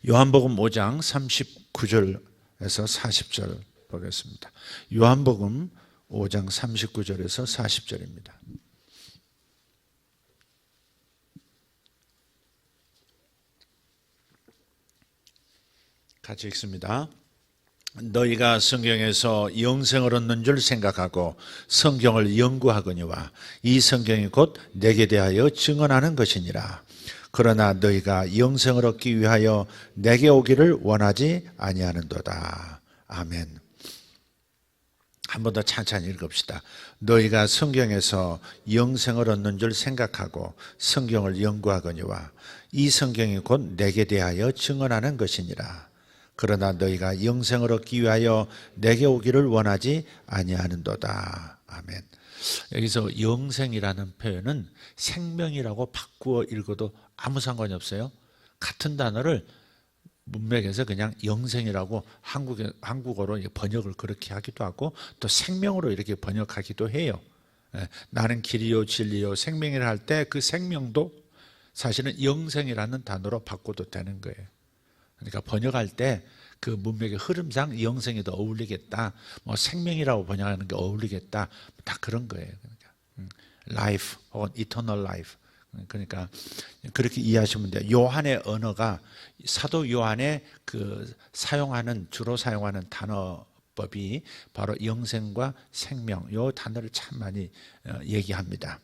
요한복음 5장 39절에서 40절 보겠습니다. 요한복음 5장 39절에서 40절입니다. 같이 읽습니다. 너희가 성경에서 영생을 얻는 줄 생각하고 성경을 연구하거니와 이 성경이 곧 내게 대하여 증언하는 것이니라. 그러나 너희가 영생을 얻기 위하여 내게 오기를 원하지 아니하는도다. 아멘. 한 번 더 찬찬히 읽읍시다. 너희가 성경에서 영생을 얻는 줄 생각하고 성경을 연구하거니와 이 성경이 곧 내게 대하여 증언하는 것이니라. 그러나 너희가 영생을 얻기 위하여 내게 오기를 원하지 아니하는도다. 아멘. 여기서 영생이라는 표현은 생명이라고 바꾸어 읽어도 아무 상관이 없어요. 같은 단어를 문맥에서 그냥 영생이라고 한국어로 번역을 그렇게 하기도 하고 또 생명으로 이렇게 번역하기도 해요. 나는 길이요 진리요 생명이라 할 때 그 생명도 사실은 영생이라는 단어로 바꿔도 되는 거예요. 그러니까 번역할 때 그 문맥의 흐름상 영생이 더 어울리겠다, 뭐 생명이라고 번역하는 게 어울리겠다, 다 그런 거예요. 그러니까 life 혹은 eternal life. 그러니까 그렇게 이해하시면 돼요. 요한의 언어가 사도 요한의 그 주로 사용하는 단어법이 바로 영생과 생명, 요 단어를 참 많이 얘기합니다.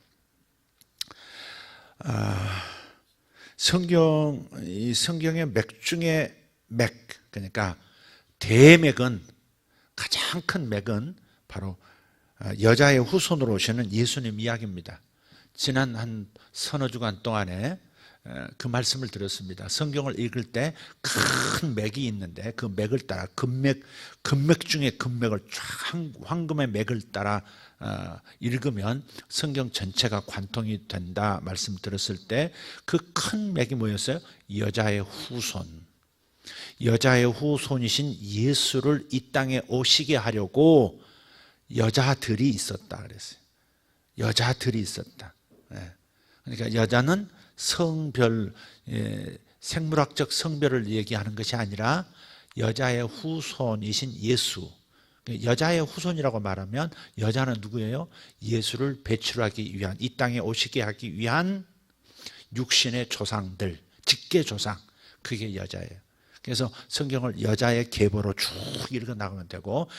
성경의 맥 중에 맥, 그러니까 대맥은, 가장 큰 맥은 바로 여자의 후손으로 오시는 예수님 이야기입니다. 지난 한 서너 주간 동안에 그 말씀을 들었습니다. 성경을 읽을 때 큰 맥이 있는데 그 맥을 따라 금맥 중에 금맥을 쫙 황금의 맥을 따라 읽으면 성경 전체가 관통이 된다 말씀 들었을 때 그 큰 맥이 뭐였어요? 여자의 후손. 여자의 후손이신 예수를 이 땅에 오시게 하려고 여자들이 있었다 그랬어요. 여자들이 있었다. 그러니까 여자는 성별, 생물학적 성별을 얘기하는 것이 아니라 여자의 후손이신 예수. 여자의 후손이라고 말하면 여자는 누구예요? 예수를 배출하기 위한, 이 땅에 오시게 하기 위한 육신의 조상들, 직계 조상, 그게 여자예요. 그래서 성경을 여자의 계보로 쭉 읽어 나가면 되고,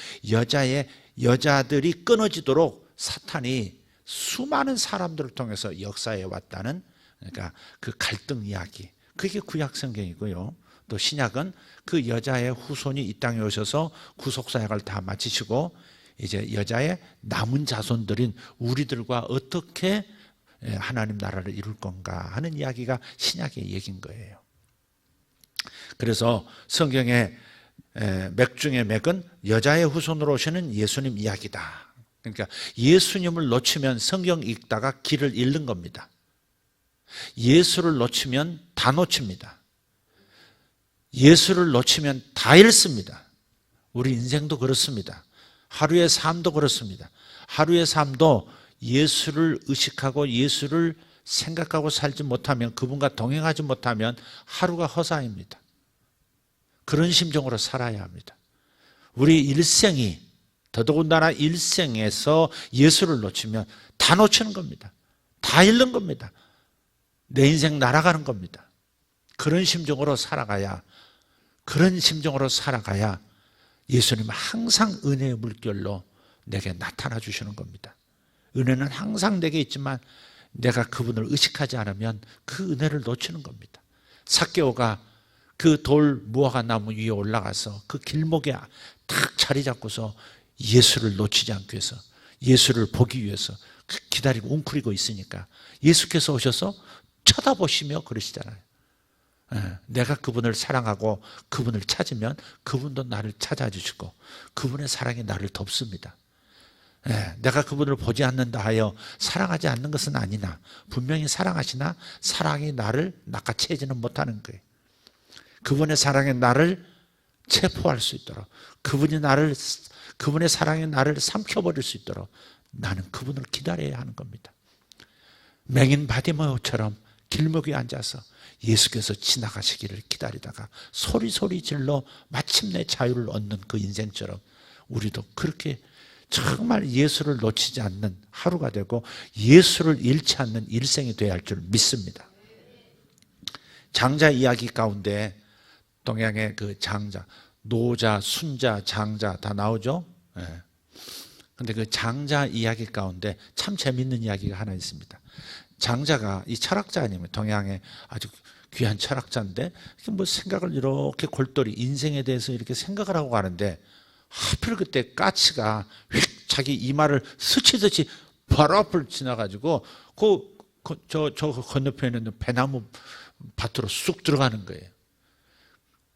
여자들이 끊어지도록 사탄이 수많은 사람들을 통해서 역사해 왔다는, 그러니까 그 갈등 이야기, 그게 구약 성경이고요. 또 신약은 그 여자의 후손이 이 땅에 오셔서 구속사역을 다 마치시고 이제 여자의 남은 자손들인 우리들과 어떻게 하나님 나라를 이룰 건가 하는 이야기가 신약의 얘기인 거예요. 그래서 성경의 맥 중의 맥은 여자의 후손으로 오시는 예수님 이야기다. 그러니까 예수님을 놓치면 성경 읽다가 길을 잃는 겁니다. 예수를 놓치면 다 놓칩니다. 예수를 놓치면 다 잃습니다. 우리 인생도 그렇습니다. 하루의 삶도 그렇습니다. 하루의 삶도 예수를 의식하고 예수를 생각하고 살지 못하면, 그분과 동행하지 못하면 하루가 허사입니다. 그런 심정으로 살아야 합니다. 우리 일생이, 더더군다나 일생에서 예수를 놓치면 다 놓치는 겁니다. 다 잃는 겁니다. 내 인생 날아가는 겁니다. 그런 심정으로 살아가야 예수님은 항상 은혜의 물결로 내게 나타나 주시는 겁니다. 은혜는 항상 내게 있지만 내가 그분을 의식하지 않으면 그 은혜를 놓치는 겁니다. 삭개오가 그 돌 무화과 나무 위에 올라가서 그 길목에 탁 자리 잡고서 예수를 놓치지 않기 위해서, 예수를 보기 위해서 기다리고 웅크리고 있으니까 예수께서 오셔서 쳐다보시며 그러시잖아요. 내가 그분을 사랑하고 그분을 찾으면 그분도 나를 찾아주시고 그분의 사랑이 나를 덮습니다. 내가 그분을 보지 않는다 하여 사랑하지 않는 것은 아니나 분명히 사랑하시나 사랑이 나를 낚아채지는 못하는 거예요. 그분의 사랑에 나를 체포할 수 있도록, 그분의 사랑에 나를 삼켜버릴 수 있도록 나는 그분을 기다려야 하는 겁니다. 맹인 바디메오처럼 길목에 앉아서 예수께서 지나가시기를 기다리다가 소리 질러 마침내 자유를 얻는 그 인생처럼 우리도 그렇게 정말 예수를 놓치지 않는 하루가 되고 예수를 잃지 않는 일생이 되어야 할 줄 믿습니다. 장자 이야기 가운데 동양의 그 장자, 노자, 순자, 장자 다 나오죠. 그런데 그 장자 이야기 가운데 참 재밌는 이야기가 하나 있습니다. 장자가 이 철학자 아니면 동양의 아주 귀한 철학자인데 뭐 생각을 이렇게 골똘히 인생에 대해서 이렇게 생각을 하고 가는데 하필 그때 까치가 휙 자기 이마를 스치듯이 바로 앞을 지나가지고 저 건너편에 있는 배나무 밭으로 쑥 들어가는 거예요.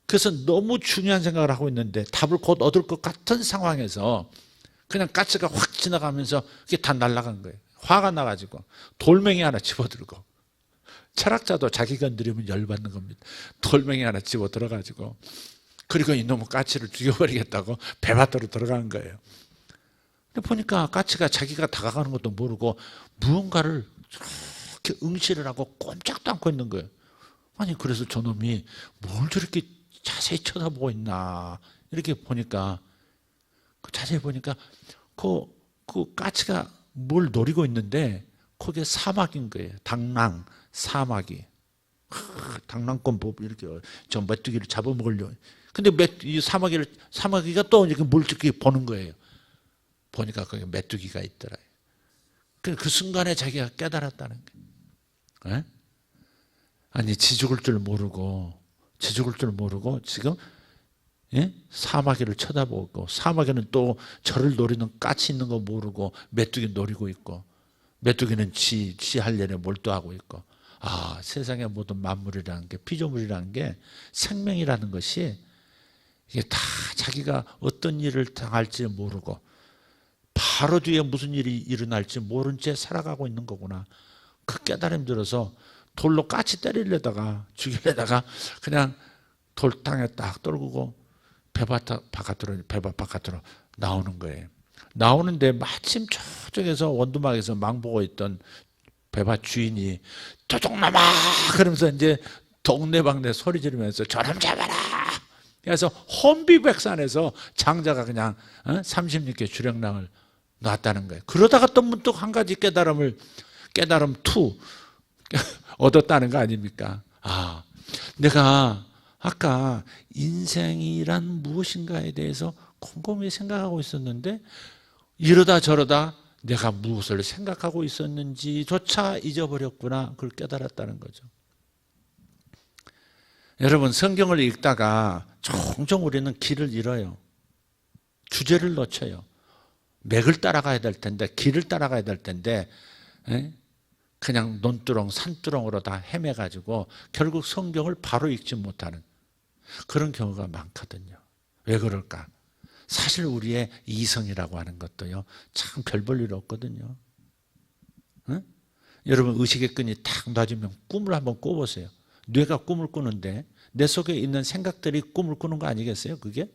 그래서 너무 중요한 생각을 하고 있는데 답을 곧 얻을 것 같은 상황에서 그냥 까치가 확 지나가면서 그게 다 날아간 거예요. 화가 나가지고 돌멩이 하나 집어들고, 철학자도 자기 건드리면 열받는 겁니다. 돌멩이 하나 집어 들어가지고 그리고 이놈의 까치를 죽여버리겠다고 배밭으로 들어간 거예요. 근데 보니까 까치가 자기가 다가가는 것도 모르고 무언가를 이렇게 응시를 하고 꼼짝도 않고 있는 거예요. 아니 그래서 저놈이 뭘 저렇게 자세히 쳐다보고 있나 이렇게 보니까 자세히 보니까 그 까치가 뭘 노리고 있는데 그게 사막인 거예요. 당랑 사막이. 당랑권 이렇게 저 메뚜기를 잡아먹으려고. 근데 이 사마귀가 또 이렇게 물찍히 보는 거예요. 보니까 거기 메뚜기가 있더라. 그 순간에 자기가 깨달았다는 거예요. 네? 아니 지 죽을 줄 모르고 지금 사마귀를 쳐다보고, 사마귀는 또 저를 노리는 까치 있는 거 모르고 메뚜기 노리고 있고, 메뚜기는 지 할 일에 몰두하고 있고. 아, 세상의 모든 만물이라는 게, 피조물이라는 게, 생명이라는 것이 이게 다 자기가 어떤 일을 당할지 모르고 바로 뒤에 무슨 일이 일어날지 모른 채 살아가고 있는 거구나. 그 깨달음 들어서 돌로 까치 때리려다가 죽이려다가 그냥 돌땅에 딱 떨구고 배밭 바깥으로 나오는 거예요. 나오는데 마침 저쪽에서 원두막에서 망보고 있던 배밭 주인이 도둑놈아 그러면서 이제 동네방네 소리 지르면서 저놈 잡아라. 그래서 혼비백산에서 장자가 그냥 30리께 주량랑을 놨다는 거예요. 그러다가 또 문득 한 가지 깨달음 2 얻었다는 거 아닙니까? 아, 내가 아까 인생이란 무엇인가에 대해서 곰곰이 생각하고 있었는데 이러다 저러다 내가 무엇을 생각하고 있었는지조차 잊어버렸구나. 그걸 깨달았다는 거죠. 여러분, 성경을 읽다가 종종 우리는 길을 잃어요. 주제를 놓쳐요. 맥을 따라가야 될 텐데, 길을 따라가야 될 텐데 그냥 논두렁, 산두렁으로 다 헤매가지고 결국 성경을 바로 읽지 못하는 그런 경우가 많거든요. 왜 그럴까? 사실 우리의 이성이라고 하는 것도요, 참 별 볼 일 없거든요. 응? 여러분, 의식의 끈이 탁 놔지면 꿈을 한번 꿔보세요. 뇌가 꿈을 꾸는데 내 속에 있는 생각들이 꿈을 꾸는 거 아니겠어요? 그게?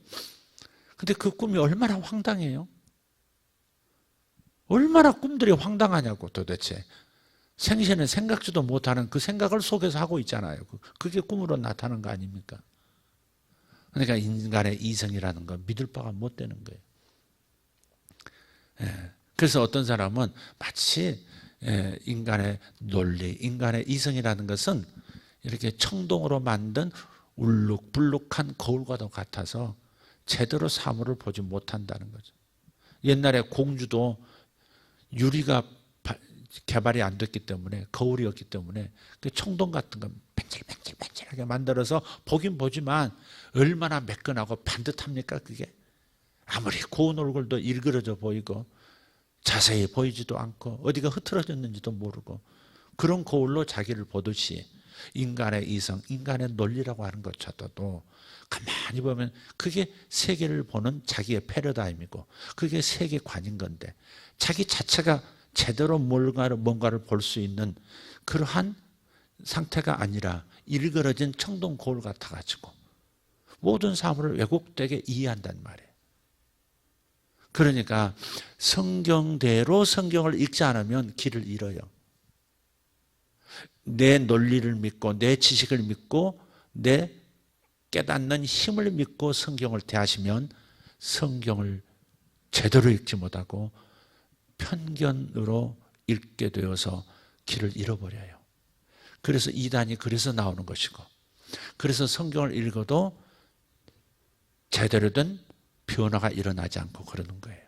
근데 그 꿈이 얼마나 황당해요? 얼마나 꿈들이 황당하냐고 도대체. 생신에 생각지도 못하는 그 생각을 속에서 하고 있잖아요. 그게 꿈으로 나타나는 거 아닙니까? 그러니까 인간의 이성이라는 건 믿을 바가 못 되는 거예요. 그래서 어떤 사람은 마치 인간의 논리, 인간의 이성이라는 것은 이렇게 청동으로 만든 울룩불룩한 거울과도 같아서 제대로 사물을 보지 못한다는 거죠. 옛날에 공주도 유리가 개발이 안 됐기 때문에, 거울이었기 때문에 그 청동 같은 거 벤질벤질하게 만들어서 보긴 보지만 얼마나 매끈하고 반듯합니까 그게? 아무리 고운 얼굴도 일그러져 보이고 자세히 보이지도 않고 어디가 흐트러졌는지도 모르고 그런 거울로 자기를 보듯이 인간의 이성, 인간의 논리라고 하는 것조차도 가만히 보면 그게 세계를 보는 자기의 패러다임이고 그게 세계관인 건데 자기 자체가 제대로 뭔가를 볼 수 있는 그러한 상태가 아니라 일그러진 청동 거울 같아가지고 모든 사물을 왜곡되게 이해한단 말이에요. 그러니까 성경대로 성경을 읽지 않으면 길을 잃어요. 내 논리를 믿고 내 지식을 믿고 내 깨닫는 힘을 믿고 성경을 대하시면 성경을 제대로 읽지 못하고 편견으로 읽게 되어서 길을 잃어버려요. 그래서 이단이 그래서 나오는 것이고, 그래서 성경을 읽어도 제대로 된 변화가 일어나지 않고 그러는 거예요.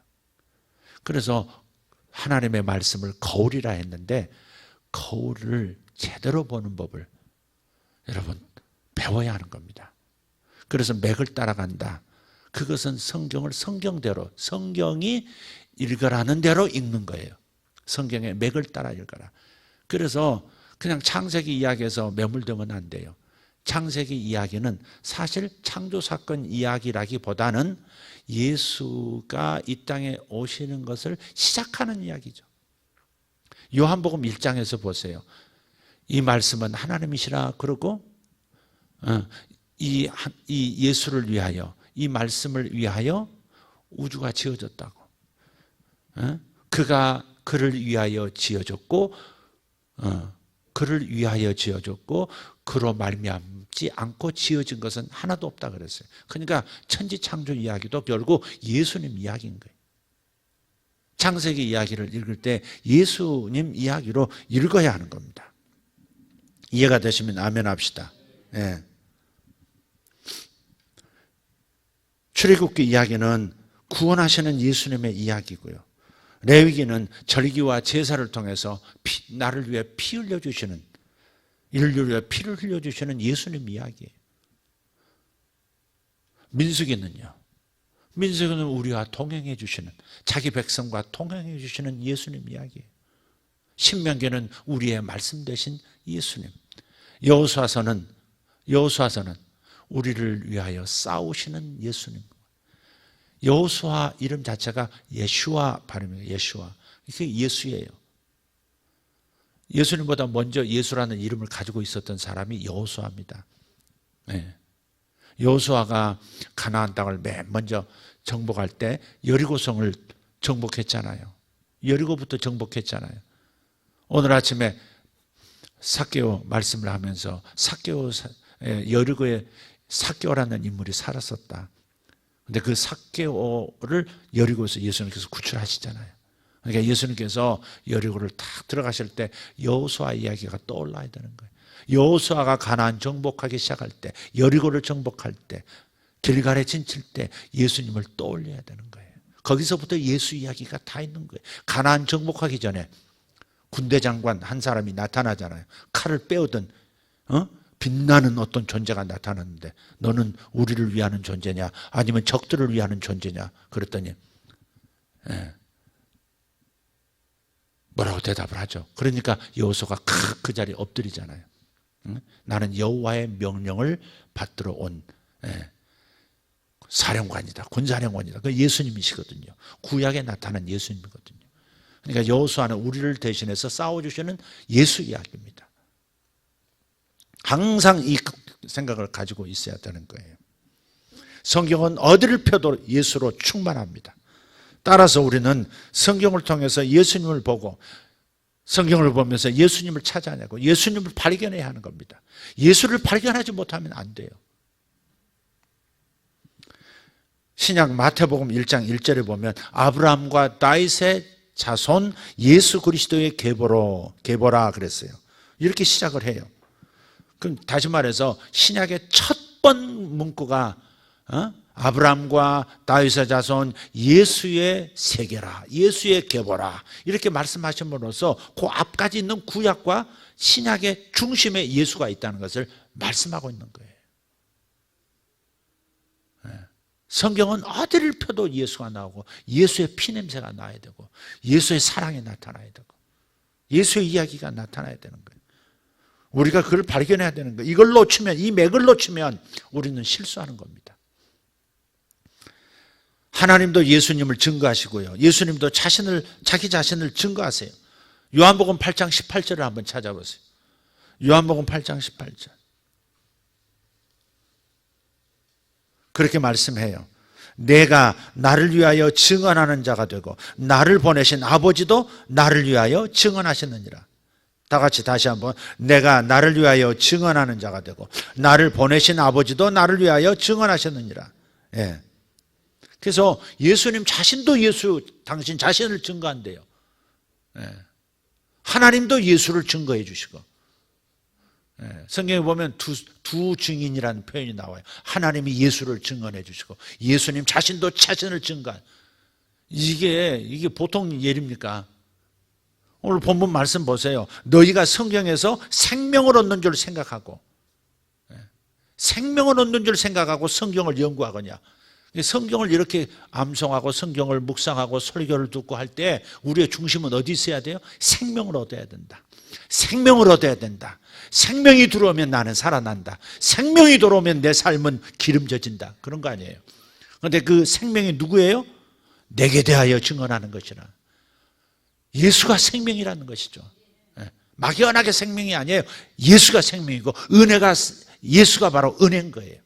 그래서 하나님의 말씀을 거울이라 했는데, 거울을 제대로 보는 법을 여러분 배워야 하는 겁니다. 그래서 맥을 따라간다. 그것은 성경을 성경대로, 성경이 읽으라는 대로 읽는 거예요. 성경의 맥을 따라 읽어라. 그래서 그냥 창세기 이야기에서 매몰되면 안 돼요. 창세기 이야기는 사실 창조사건 이야기라기보다는 예수가 이 땅에 오시는 것을 시작하는 이야기죠. 요한복음 1장에서 보세요. 이 말씀은 하나님이시라 그러고 이 예수를 위하여, 이 말씀을 위하여 우주가 지어졌다고. 그가 그를 위하여 지어졌고, 그를 위하여 지어졌고, 그로 말미암지 않고 지어진 것은 하나도 없다 그랬어요. 그러니까 천지창조 이야기도 결국 예수님 이야기인 거예요. 창세기 이야기를 읽을 때 예수님 이야기로 읽어야 하는 겁니다. 이해가 되시면 아멘 합시다. 예. 출애굽기 이야기는 구원하시는 예수님의 이야기고요. 레위기는 절기와 제사를 통해서 나를 위해 피 흘려주시는, 인류를 위해 피를 흘려주시는 예수님 이야기예요. 민수기는요, 민수기는 우리와 동행해 주시는, 자기 백성과 동행해 주시는 예수님 이야기예요. 신명기는 우리의 말씀 되신 예수님. 여호수아서는 우리를 위하여 싸우시는 예수님. 여호수아 이름 자체가 예슈아 발음이에요. 예슈아. 이게 예수예요. 예수님보다 먼저 예수라는 이름을 가지고 있었던 사람이 여호수아입니다. 네. 여호수아가 가나안 땅을 맨 먼저 정복할 때 여리고성을 정복했잖아요. 여리고부터 정복했잖아요. 오늘 아침에 삭개오 말씀을 하면서 여리고에 삭개오라는 인물이 살았었다. 근데 그 삭개오를 여리고에서 예수님께서 구출하시잖아요. 그러니까 예수님께서 여리고를 탁 들어가실 때 여호수아 이야기가 떠올라야 되는 거예요. 여호수아가 가나안 정복하기 시작할 때, 여리고를 정복할 때, 길갈에 진칠 때 예수님을 떠올려야 되는 거예요. 거기서부터 예수 이야기가 다 있는 거예요. 가나안 정복하기 전에 군대 장관 한 사람이 나타나잖아요. 칼을 빼오던 빛나는 어떤 존재가 나타났는데, 너는 우리를 위하는 존재냐 아니면 적들을 위하는 존재냐 그랬더니 뭐라고 대답을 하죠. 그러니까 여호수아가 그 자리에 엎드리잖아요. 나는 여호와의 명령을 받들어 온 사령관이다, 군사령관이다. 그 예수님이시거든요. 구약에 나타난 예수님이거든요. 그러니까 여호수아는 우리를 대신해서 싸워주시는 예수 이야기입니다. 항상 이 생각을 가지고 있어야 되는 거예요. 성경은 어디를 펴도 예수로 충만합니다. 따라서 우리는 성경을 통해서 예수님을 보고, 성경을 보면서 예수님을 찾아내고 예수님을 발견해야 하는 겁니다. 예수를 발견하지 못하면 안 돼요. 신약 마태복음 1장 1절에 보면 아브라함과 다윗의 자손 예수 그리스도의 계보라 그랬어요. 이렇게 시작을 해요. 그럼 다시 말해서 신약의 첫 번 문구가 아브라함과 다윗의 자손 예수의 세계라, 예수의 계보라 이렇게 말씀하심으로써 그 앞까지 있는 구약과 신약의 중심에 예수가 있다는 것을 말씀하고 있는 거예요. 성경은 어디를 펴도 예수가 나오고 예수의 피냄새가 나야 되고 예수의 사랑이 나타나야 되고 예수의 이야기가 나타나야 되는 거예요. 우리가 그걸 발견해야 되는 거예요. 이걸 놓치면, 이 맥을 놓치면 우리는 실수하는 겁니다. 하나님도 예수님을 증거하시고요, 예수님도 자기 자신을 증거하세요. 요한복음 8장 18절을 한번 찾아보세요. 요한복음 8장 18절. 그렇게 말씀해요. 내가 나를 위하여 증언하는 자가 되고 나를 보내신 아버지도 나를 위하여 증언하시느니라. 다 같이 다시 한번. 내가 나를 위하여 증언하는 자가 되고 나를 보내신 아버지도 나를 위하여 증언하셨느니라. 예. 그래서 예수님 자신도 당신 자신을 증거한대요. 예. 하나님도 예수를 증거해 주시고. 예. 성경에 보면 두 증인이라는 표현이 나와요. 하나님이 예수를 증언해 주시고 예수님 자신도 자신을 증거한. 이게 보통 일입니까? 오늘 본문 말씀 보세요. 너희가 성경에서 생명을 얻는 줄 생각하고, 생명을 얻는 줄 생각하고 성경을 연구하거냐. 성경을 이렇게 암송하고 성경을 묵상하고 설교를 듣고 할 때 우리의 중심은 어디 있어야 돼요? 생명을 얻어야 된다. 생명을 얻어야 된다. 생명이 들어오면 나는 살아난다. 생명이 들어오면 내 삶은 기름져진다. 그런 거 아니에요. 그런데 그 생명이 누구예요? 내게 대하여 증언하는 것이라. 예수가 생명이라는 것이죠. 막연하게 생명이 아니에요. 예수가 생명이고 예수가 바로 은혜인 거예요.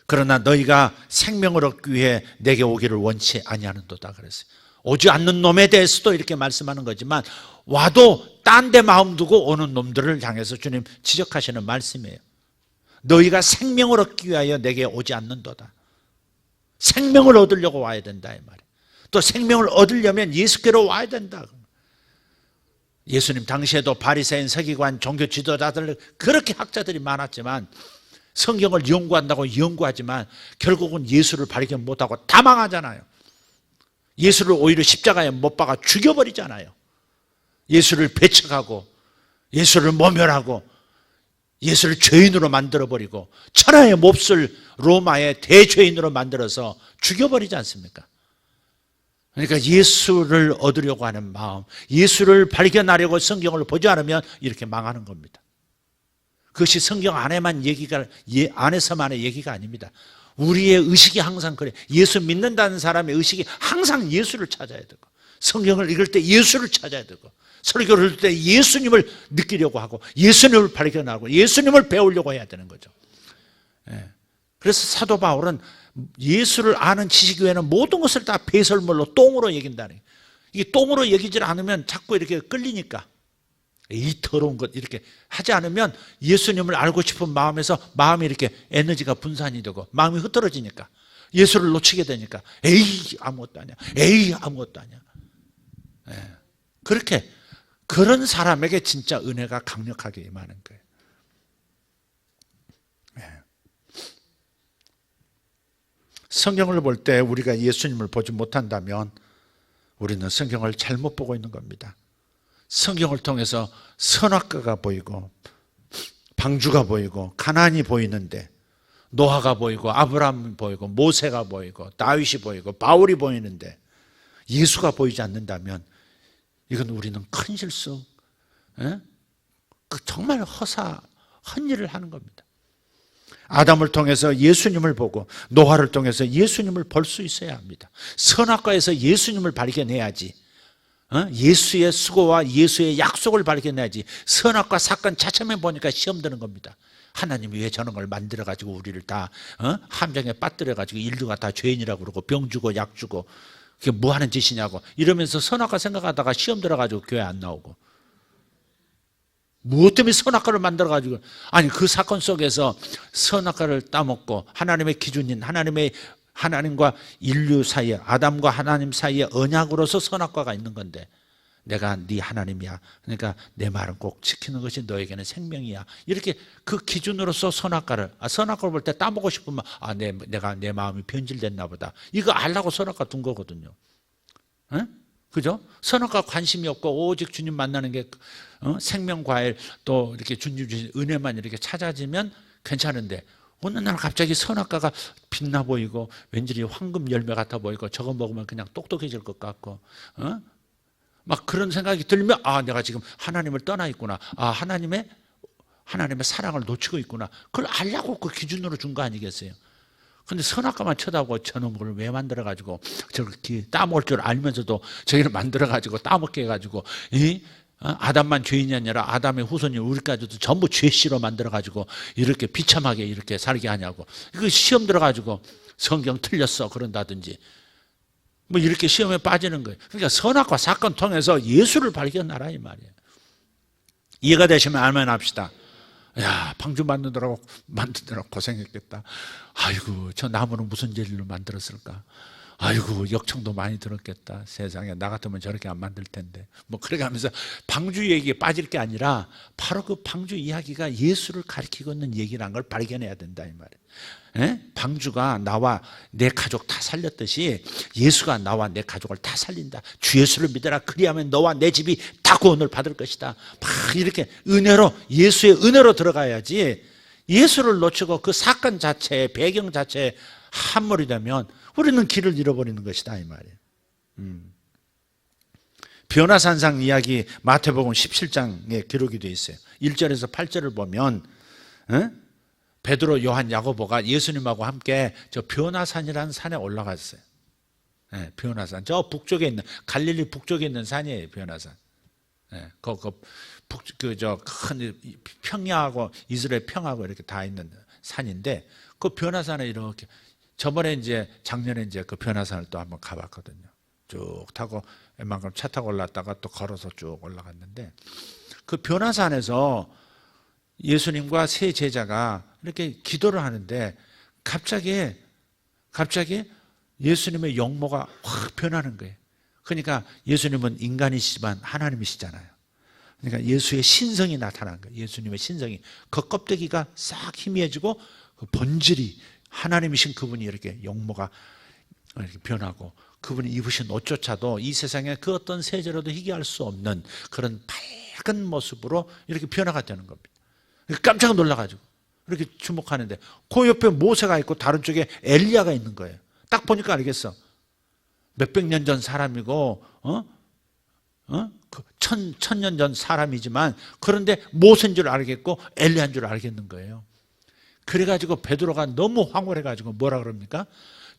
그러나 너희가 생명을 얻기 위해 내게 오기를 원치 아니하는도다 그랬어요. 오지 않는 놈에 대해서도 이렇게 말씀하는 거지만 와도 딴 데 마음 두고 오는 놈들을 향해서 주님 지적하시는 말씀이에요. 너희가 생명을 얻기 위하여 내게 오지 않는도다. 생명을 얻으려고 와야 된다 이 말이에요. 또 생명을 얻으려면 예수께로 와야 된다. 예수님 당시에도 바리새인, 서기관, 종교 지도자들 그렇게 학자들이 많았지만 성경을 연구한다고 연구하지만 결국은 예수를 발견 못하고 다 망하잖아요. 예수를 오히려 십자가에 못 박아 죽여버리잖아요. 예수를 배척하고 예수를 모멸하고 예수를 죄인으로 만들어버리고 천하의 몹쓸 로마의 대죄인으로 만들어서 죽여버리지 않습니까? 그러니까 예수를 얻으려고 하는 마음, 예수를 발견하려고 성경을 보지 않으면 이렇게 망하는 겁니다. 그것이 성경 안에서만의 얘기가 아닙니다. 우리의 의식이 항상 그래. 예수 믿는다는 사람의 의식이 항상 예수를 찾아야 되고 성경을 읽을 때 예수를 찾아야 되고 설교를 할 때 예수님을 느끼려고 하고 예수님을 발견하고 예수님을 배우려고 해야 되는 거죠. 그래서 사도 바울은 예수를 아는 지식 외에는 모든 것을 다 배설물로 똥으로 여긴다는 거예요. 이게 똥으로 여기질 않으면 자꾸 이렇게 끌리니까 이 더러운 것 이렇게 하지 않으면 예수님을 알고 싶은 마음에서 마음이 이렇게 에너지가 분산이 되고 마음이 흐트러지니까 예수를 놓치게 되니까 에이 아무것도 아니야. 에이 아무것도 아니야. 그렇게 그런 사람에게 진짜 은혜가 강력하게 임하는 거예요. 성경을 볼 때 우리가 예수님을 보지 못한다면 우리는 성경을 잘못 보고 있는 겁니다. 성경을 통해서 선악과가 보이고 방주가 보이고 가나안이 보이는데 노아가 보이고 아브라함이 보이고 모세가 보이고 다윗이 보이고 바울이 보이는데 예수가 보이지 않는다면 이건 우리는 큰 실수, 정말 헛일을 하는 겁니다. 아담을 통해서 예수님을 보고 노아를 통해서 예수님을 볼 수 있어야 합니다. 선악과에서 예수님을 발견해야지. 예수의 수고와 예수의 약속을 발견해야지. 선악과 사건 자체만 보니까 시험 드는 겁니다. 하나님이 왜 저런 걸 만들어가지고 우리를 다 함정에 빠뜨려가지고 인류가 다 죄인이라고 그러고 병 주고 약 주고 그게 뭐 하는 짓이냐고 이러면서 선악과 생각하다가 시험 들어가지고 교회 안 나오고 무엇 때문에 선악과를 만들어가지고 아니 그 사건 속에서 선악과를 따먹고 하나님의 기준인 하나님과 인류 사이에 아담과 하나님 사이에 언약으로서 선악과가 있는 건데 내가 네 하나님이야. 그러니까 내 말은 꼭 지키는 것이 너에게는 생명이야. 이렇게 그 기준으로서 선악과를 볼 때 따먹고 싶으면 내가 내 마음이 변질됐나 보다. 이거 알라고 선악과 둔 거거든요. 그죠? 선악과 관심이 없고 오직 주님 만나는 게 생명과일 또 이렇게 주님 주신 은혜만 이렇게 찾아지면 괜찮은데 어느 날 갑자기 선악과가 빛나 보이고 왠지 황금 열매 같아 보이고 저거 먹으면 그냥 똑똑해질 것 같고 막 그런 생각이 들면 내가 지금 하나님을 떠나 있구나. 하나님의 사랑을 놓치고 있구나. 그걸 알려고 그 기준으로 준 거 아니겠어요? 근데 선악과만 쳐다보고 저놈을 왜 만들어가지고 저렇게 따먹을 줄 알면서도 저기를 만들어가지고 따먹게 해가지고 아담만 죄인이 아니라 아담의 후손이 우리까지도 전부 죄씨로 만들어가지고 이렇게 비참하게 이렇게 살게 하냐고. 이거 시험 들어가지고 성경 틀렸어 그런다든지 뭐 이렇게 시험에 빠지는 거예요. 그러니까 선악과 사건 통해서 예수를 발견하라 이 말이에요. 이해가 되시면 아멘 합시다. 야, 방주 만드느라고 고생했겠다. 아이고, 저 나무는 무슨 재질로 만들었을까? 아이고, 역청도 많이 들었겠다. 세상에 나 같으면 저렇게 안 만들 텐데. 뭐 그렇게 하면서 방주 얘기에 빠질 게 아니라 바로 그 방주 이야기가 예수를 가리키고 있는 얘기라는 걸 발견해야 된다 이 말이에요. 예? 방주가 나와 내 가족 다 살렸듯이 예수가 나와 내 가족을 다 살린다. 주 예수를 믿어라. 그리하면 너와 내 집이 다 구원을 받을 것이다. 막 이렇게 은혜로, 예수의 은혜로 들어가야지, 예수를 놓치고 그 사건 자체에, 배경 자체에 함몰이 되면 우리는 길을 잃어버리는 것이다 이 말이에요. 변화산상 이야기 마태복음 17장에 기록이 되어 있어요. 1절에서 8절을 보면 베드로, 요한, 야고보가 예수님하고 함께 저 변화산이라는 산에 올라갔어요. 네, 변화산. 저 북쪽에 있는, 갈릴리 북쪽에 있는 산이에요, 변화산. 네, 큰 평야하고 이스라엘 평하고 이렇게 다 있는 산인데, 그 변화산에 이렇게, 저번에 작년에 그 변화산을 또 한번 가봤거든요. 쭉 타고 웬만큼 차 타고 올랐다가 또 걸어서 쭉 올라갔는데, 그 변화산에서 예수님과 세 제자가 이렇게 기도를 하는데 갑자기 예수님의 용모가 확 변하는 거예요. 그러니까 예수님은 인간이시지만 하나님이시잖아요. 그러니까 예수의 신성이 나타난 거예요. 예수님의 신성이, 그 껍데기가 싹 희미해지고 그 본질이 하나님이신 그분이 이렇게 용모가 이렇게 변하고, 그분이 입으신 옷조차도 이 세상에 그 어떤 세제로도 희귀할 수 없는 그런 밝은 모습으로 이렇게 변화가 되는 겁니다. 깜짝 놀라가지고 이렇게 주목하는데 그 옆에 모세가 있고 다른 쪽에 엘리야가 있는 거예요. 딱 보니까 알겠어. 몇백 년 전 사람이고 천년 전 사람이지만, 그런데 모세인 줄 알겠고 엘리야인 줄 알겠는 거예요. 그래가지고 베드로가 너무 황홀해가지고 뭐라 그럽니까?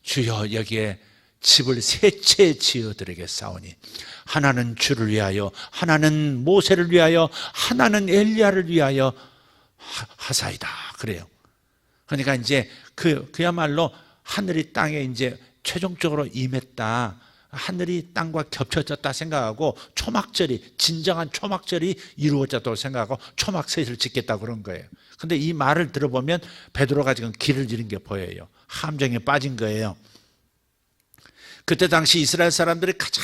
주여, 여기에 집을 세 채 지어드리겠사오니 하나는 주를 위하여, 하나는 모세를 위하여, 하나는 엘리야를 위하여 하사이다 그래요. 그러니까 그야말로 하늘이 땅에 최종적으로 임했다, 하늘이 땅과 겹쳐졌다 생각하고 초막절이, 진정한 초막절이 이루어졌다고 생각하고 초막셋을 짓겠다 그런 거예요. 근데 이 말을 들어보면 베드로가 지금 길을 잃은 게 보여요. 함정에 빠진 거예요. 그때 당시 이스라엘 사람들이 가장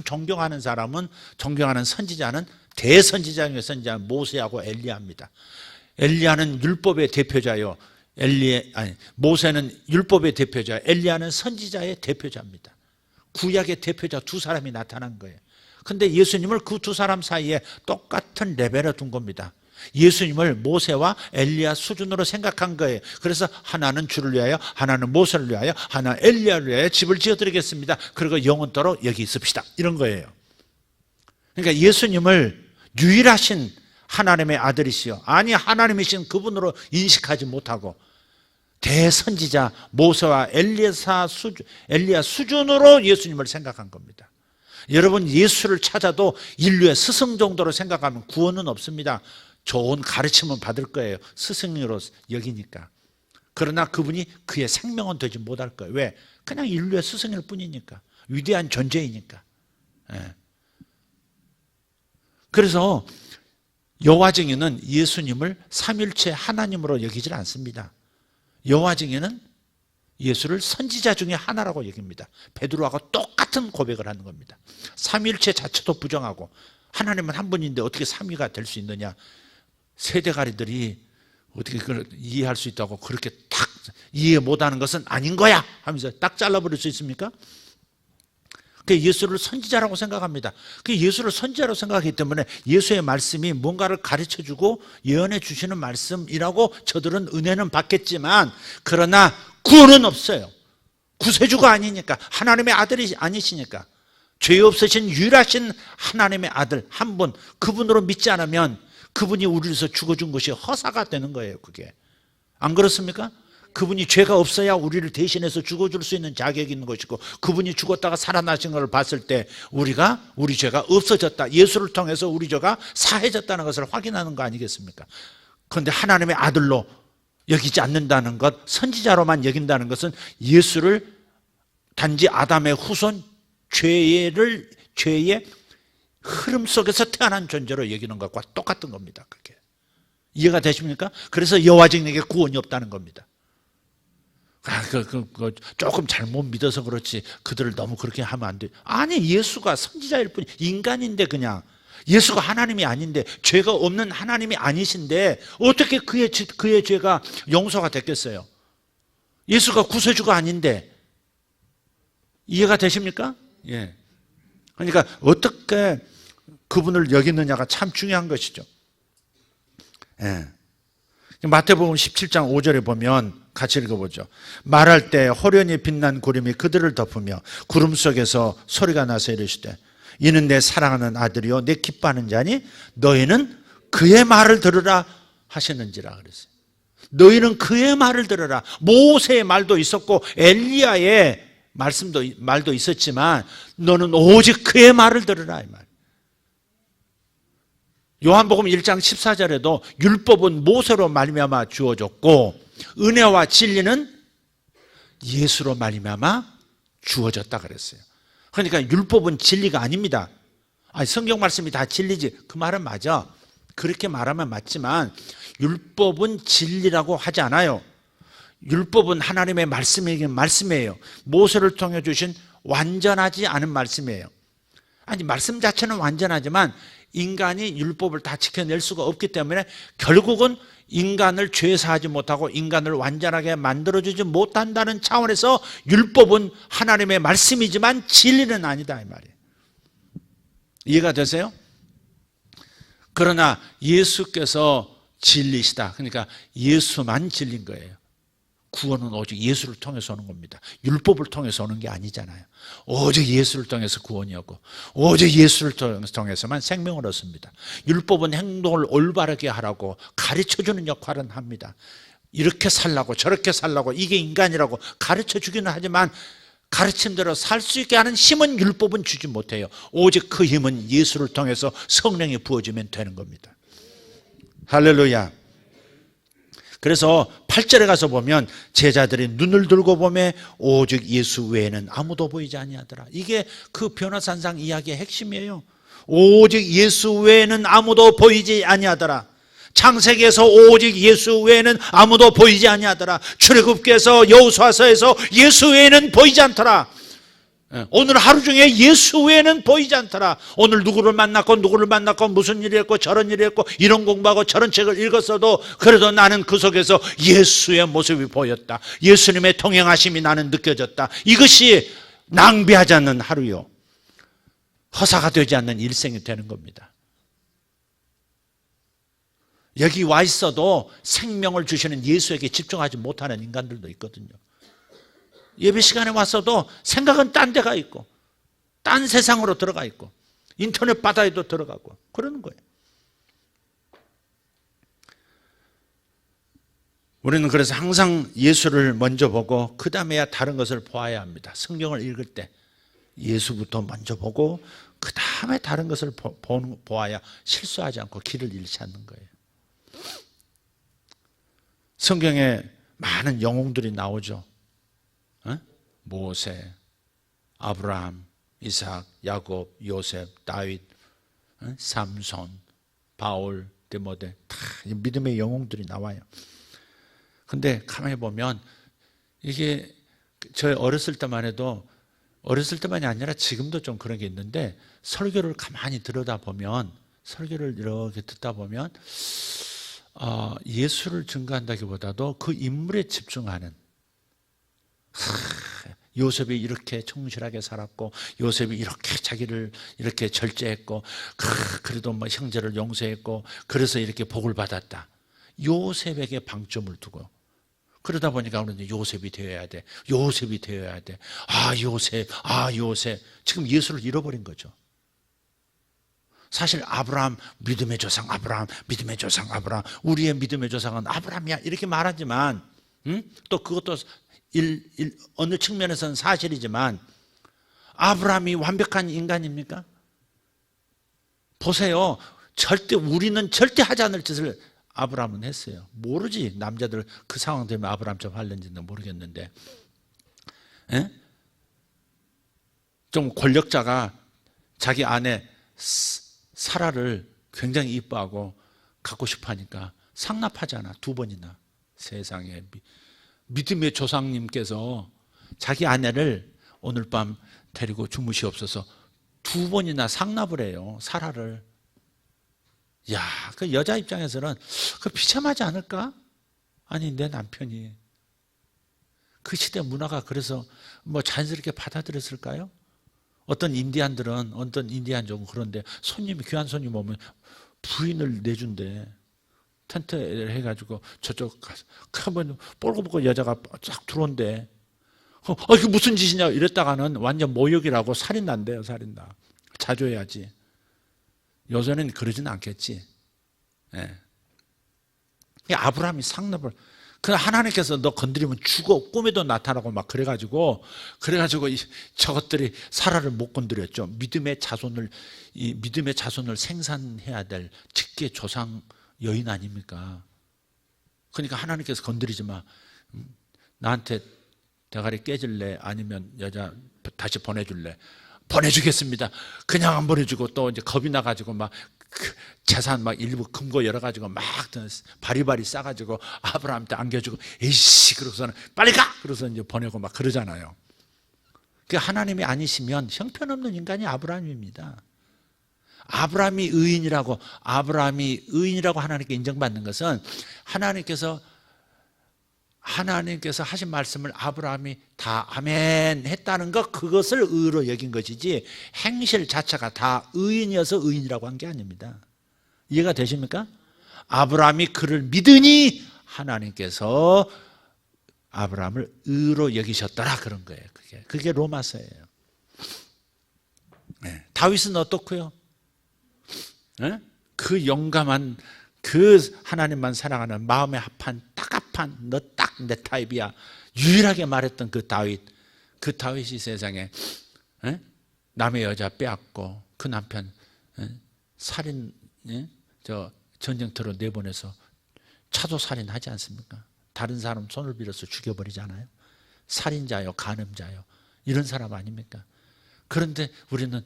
존경하는 선지자는, 대선지자 중에 선지자는 모세하고 엘리야입니다. 엘리야는 율법의 대표자요, 모세는 율법의 대표자, 엘리야는 선지자의 대표자입니다. 구약의 대표자 두 사람이 나타난 거예요. 그런데 예수님을 그 두 사람 사이에 똑같은 레벨에 둔 겁니다. 예수님을 모세와 엘리야 수준으로 생각한 거예요. 그래서 하나는 주를 위하여, 하나는 모세를 위하여, 하나는 엘리야를 위하여 집을 지어드리겠습니다. 그리고 영원토록 여기 있읍시다, 이런 거예요. 그러니까 예수님을 유일하신 하나님의 아들이시여, 아니 하나님이신 그분으로 인식하지 못하고 대선지자 모세와 엘리야 수준으로 예수님을 생각한 겁니다. 여러분, 예수를 찾아도 인류의 스승 정도로 생각하면 구원은 없습니다. 좋은 가르침은 받을 거예요. 스승으로 여기니까. 그러나 그분이 그의 생명은 되지 못할 거예요. 왜? 그냥 인류의 스승일 뿐이니까. 위대한 존재이니까. 그래서 여호와 증인은 예수님을 삼일체 하나님으로 여기질 않습니다. 여호와 증인은 예수를 선지자 중에 하나라고 여깁니다. 베드로하고 똑같은 고백을 하는 겁니다. 삼일체 자체도 부정하고, 하나님은 한 분인데 어떻게 삼위가 될 수 있느냐, 세대가리들이 어떻게 그걸 이해할 수 있다고 그렇게 딱 이해 못하는 것은 아닌 거야 하면서 딱 잘라버릴 수 있습니까? 예수를 선지자라고 생각합니다. 예수를 선지자라고 생각하기 때문에 예수의 말씀이 뭔가를 가르쳐주고 예언해 주시는 말씀이라고 저들은 은혜는 받겠지만, 그러나 구원은 없어요. 구세주가 아니니까, 하나님의 아들이 아니시니까, 죄 없으신 유일하신 하나님의 아들 한 분, 그분으로 믿지 않으면 그분이 우리를 위해서 죽어준 것이 허사가 되는 거예요. 그게 안 그렇습니까? 그분이 죄가 없어야 우리를 대신해서 죽어줄 수 있는 자격이 있는 것이고, 그분이 죽었다가 살아나신 것을 봤을 때 우리 죄가 없어졌다, 예수를 통해서 우리 죄가 사해졌다는 것을 확인하는 거 아니겠습니까? 그런데 하나님의 아들로 여기지 않는다는 것, 선지자로만 여긴다는 것은 예수를 단지 아담의 후손, 죄의 흐름 속에서 태어난 존재로 여기는 것과 똑같은 겁니다. 그게 이해가 되십니까? 그래서 여호와 증인에게 구원이 없다는 겁니다. 조금 잘못 믿어서 그렇지 그들을 너무 그렇게 하면 안 돼. 아니, 예수가 선지자일 뿐, 인간인데, 그냥 예수가 하나님이 아닌데, 죄가 없는 하나님이 아니신데 어떻게 그의 죄가 용서가 됐겠어요? 예수가 구세주가 아닌데. 이해가 되십니까? 예. 그러니까 어떻게 그분을 여기느냐가 참 중요한 것이죠. 예. 마태복음 17장 5절에 보면 같이 읽어보죠. 말할 때 호련히 빛난 구름이 그들을 덮으며 구름 속에서 소리가 나서 이르시되 이는 내 사랑하는 아들이요 내 기뻐하는 자니 너희는 그의 말을 들으라 하셨는지라 그랬어요. 너희는 그의 말을 들으라. 모세의 말도 있었고 엘리야의 말도 있었지만 너는 오직 그의 말을 들으라 이 말. 요한복음 1장 14절에도 율법은 모세로 말미암아 주어졌고 은혜와 진리는 예수로 말미암아 주어졌다 그랬어요. 그러니까 율법은 진리가 아닙니다. 아니, 성경 말씀이 다 진리지. 그 말은 맞아. 그렇게 말하면 맞지만 율법은 진리라고 하지 않아요. 율법은 하나님의 말씀이긴 말씀이에요. 모세를 통해 주신 완전하지 않은 말씀이에요. 아니, 말씀 자체는 완전하지만 인간이 율법을 다 지켜낼 수가 없기 때문에 결국은 인간을 죄사하지 못하고 인간을 완전하게 만들어주지 못한다는 차원에서 율법은 하나님의 말씀이지만 진리는 아니다 이 말이에요. 이해가 되세요? 그러나 예수께서 진리시다. 그러니까 예수만 진리인 거예요. 구원은 오직 예수를 통해서 오는 겁니다. 율법을 통해서 오는 게 아니잖아요. 오직 예수를 통해서 구원이었고 오직 예수를 통해서만 생명을 얻습니다. 율법은 행동을 올바르게 하라고 가르쳐주는 역할은 합니다. 이렇게 살라고 저렇게 살라고 이게 인간이라고 가르쳐주기는 하지만 가르침대로 살 수 있게 하는 힘은 율법은 주지 못해요. 오직 그 힘은 예수를 통해서 성령이 부어지면 되는 겁니다. 할렐루야. 그래서 8절에 가서 보면 제자들이 눈을 들고 보매 오직 예수 외에는 아무도 보이지 아니하더라. 이게 그 변화산상 이야기의 핵심이에요. 오직 예수 외에는 아무도 보이지 아니하더라. 창세기에서 오직 예수 외에는 아무도 보이지 아니하더라. 출애굽기에서 여호수아서에서 예수 외에는 보이지 않더라. 오늘 하루 중에 예수 외에는 보이지 않더라. 오늘 누구를 만났고 무슨 일이 했고 저런 일이 했고 이런 공부하고 저런 책을 읽었어도 그래도 나는 그 속에서 예수의 모습이 보였다. 예수님의 동행하심이 나는 느껴졌다. 이것이 낭비하지 않는 하루요, 허사가 되지 않는 일생이 되는 겁니다. 여기 와 있어도 생명을 주시는 예수에게 집중하지 못하는 인간들도 있거든요. 예배 시간에 왔어도 생각은 딴 데가 있고 딴 세상으로 들어가 있고 인터넷 바다에도 들어가고 그러는 거예요. 우리는 그래서 항상 예수를 먼저 보고 그 다음에야 다른 것을 보아야 합니다. 성경을 읽을 때 예수부터 먼저 보고 그 다음에 다른 것을 보아야 실수하지 않고 길을 잃지 않는 거예요. 성경에 많은 영웅들이 나오죠. 모세, 아브라함, 이삭, 야곱, 요셉, 다윗, 삼손, 바울, 디모데 다 믿음의 영웅들이 나와요. 근데 가만히 보면 이게 저희 어렸을 때만 해도, 어렸을 때만이 아니라 지금도 좀 그런 게 있는데 설교를 가만히 들여다보면, 설교를 이렇게 듣다 보면 예수를 증거한다기보다도 그 인물에 집중하는, 요셉이 이렇게 청실하게 살았고 요셉이 이렇게 자기를 이렇게 절제했고 그래도 뭐 형제를 용서했고 그래서 이렇게 복을 받았다. 요셉에게 방점을 두고 그러다 보니까 우리는 요셉이 되어야 돼. 요셉이 되어야 돼. 요셉. 지금 예수를 잃어버린 거죠. 사실 아브라함, 믿음의 조상 아브라함, 믿음의 조상 아브라함, 우리의 믿음의 조상은 아브라함이야 이렇게 말하지만 또 그것도 어느 측면에서는 사실이지만 아브라함이 완벽한 인간입니까? 보세요. 우리는 절대 하지 않을 짓을 아브라함은 했어요. 모르지. 남자들 그 상황 되면 아브라함 좀 할는지는 모르겠는데. 좀 권력자가 자기 아내 사라를 굉장히 이뻐하고 갖고 싶어 하니까 상납하잖아. 2번이나. 세상에. 믿음의 조상님께서 자기 아내를 오늘 밤 데리고 주무시옵소서 2번이나 상납을 해요. 사라를. 야, 그 여자 입장에서는 그 비참하지 않을까? 아니, 내 남편이. 그 시대 문화가 그래서 뭐 자연스럽게 받아들였을까요? 어떤 인디안족은 그런데 귀한 손님 오면 부인을 내준대. 텐트를 해가지고 저쪽 가서 한번 뻘고벗고 여자가 쫙 들어온대. 이게 무슨 짓이냐 이랬다가는 완전 모욕이라고 살인난대요. 살인다. 자주 해야지. 요새는 그러지는 않겠지. 예. 아브라함이 상납을, 하나님께서 너 건드리면 죽어 꿈에도 나타나고 막 그래가지고 저것들이 사라를 못 건드렸죠. 믿음의 자손을 생산해야 될 직계 조상 여인 아닙니까? 그러니까 하나님께서 건드리지 마. 나한테 대가리 깨질래? 아니면 여자 다시 보내줄래? 보내주겠습니다. 그냥 안 보내주고 또 이제 겁이 나가지고 막 재산 막 일부 금고 열어가지고 막 바리바리 싸가지고 아브라함한테 안겨주고 에이씨 그러고서는 빨리 가! 그래서 이제 보내고 막 그러잖아요. 그 하나님이 아니시면 형편없는 인간이 아브라함입니다. 아브라함이 의인이라고 하나님께 인정받는 것은 하나님께서 하신 말씀을 아브라함이 다 아멘 했다는 것, 그것을 의로 여긴 것이지 행실 자체가 다 의인이어서 의인이라고 한 게 아닙니다. 이해가 되십니까? 아브라함이 그를 믿으니 하나님께서 아브라함을 의로 여기셨더라 그런 거예요. 그게 로마서예요. 네. 다윗은 어떻고요? 네? 그 용감한 그 하나님만 사랑하는 마음에 합한 딱합한 너 딱 내 타입이야 유일하게 말했던 그 다윗이 세상에 남의 여자 빼앗고 그 남편 살인 전쟁터로 내보내서 차도 살인하지 않습니까? 다른 사람 손을 빌어서 죽여버리잖아요. 살인자요, 간음자요, 이런 사람 아닙니까? 그런데 우리는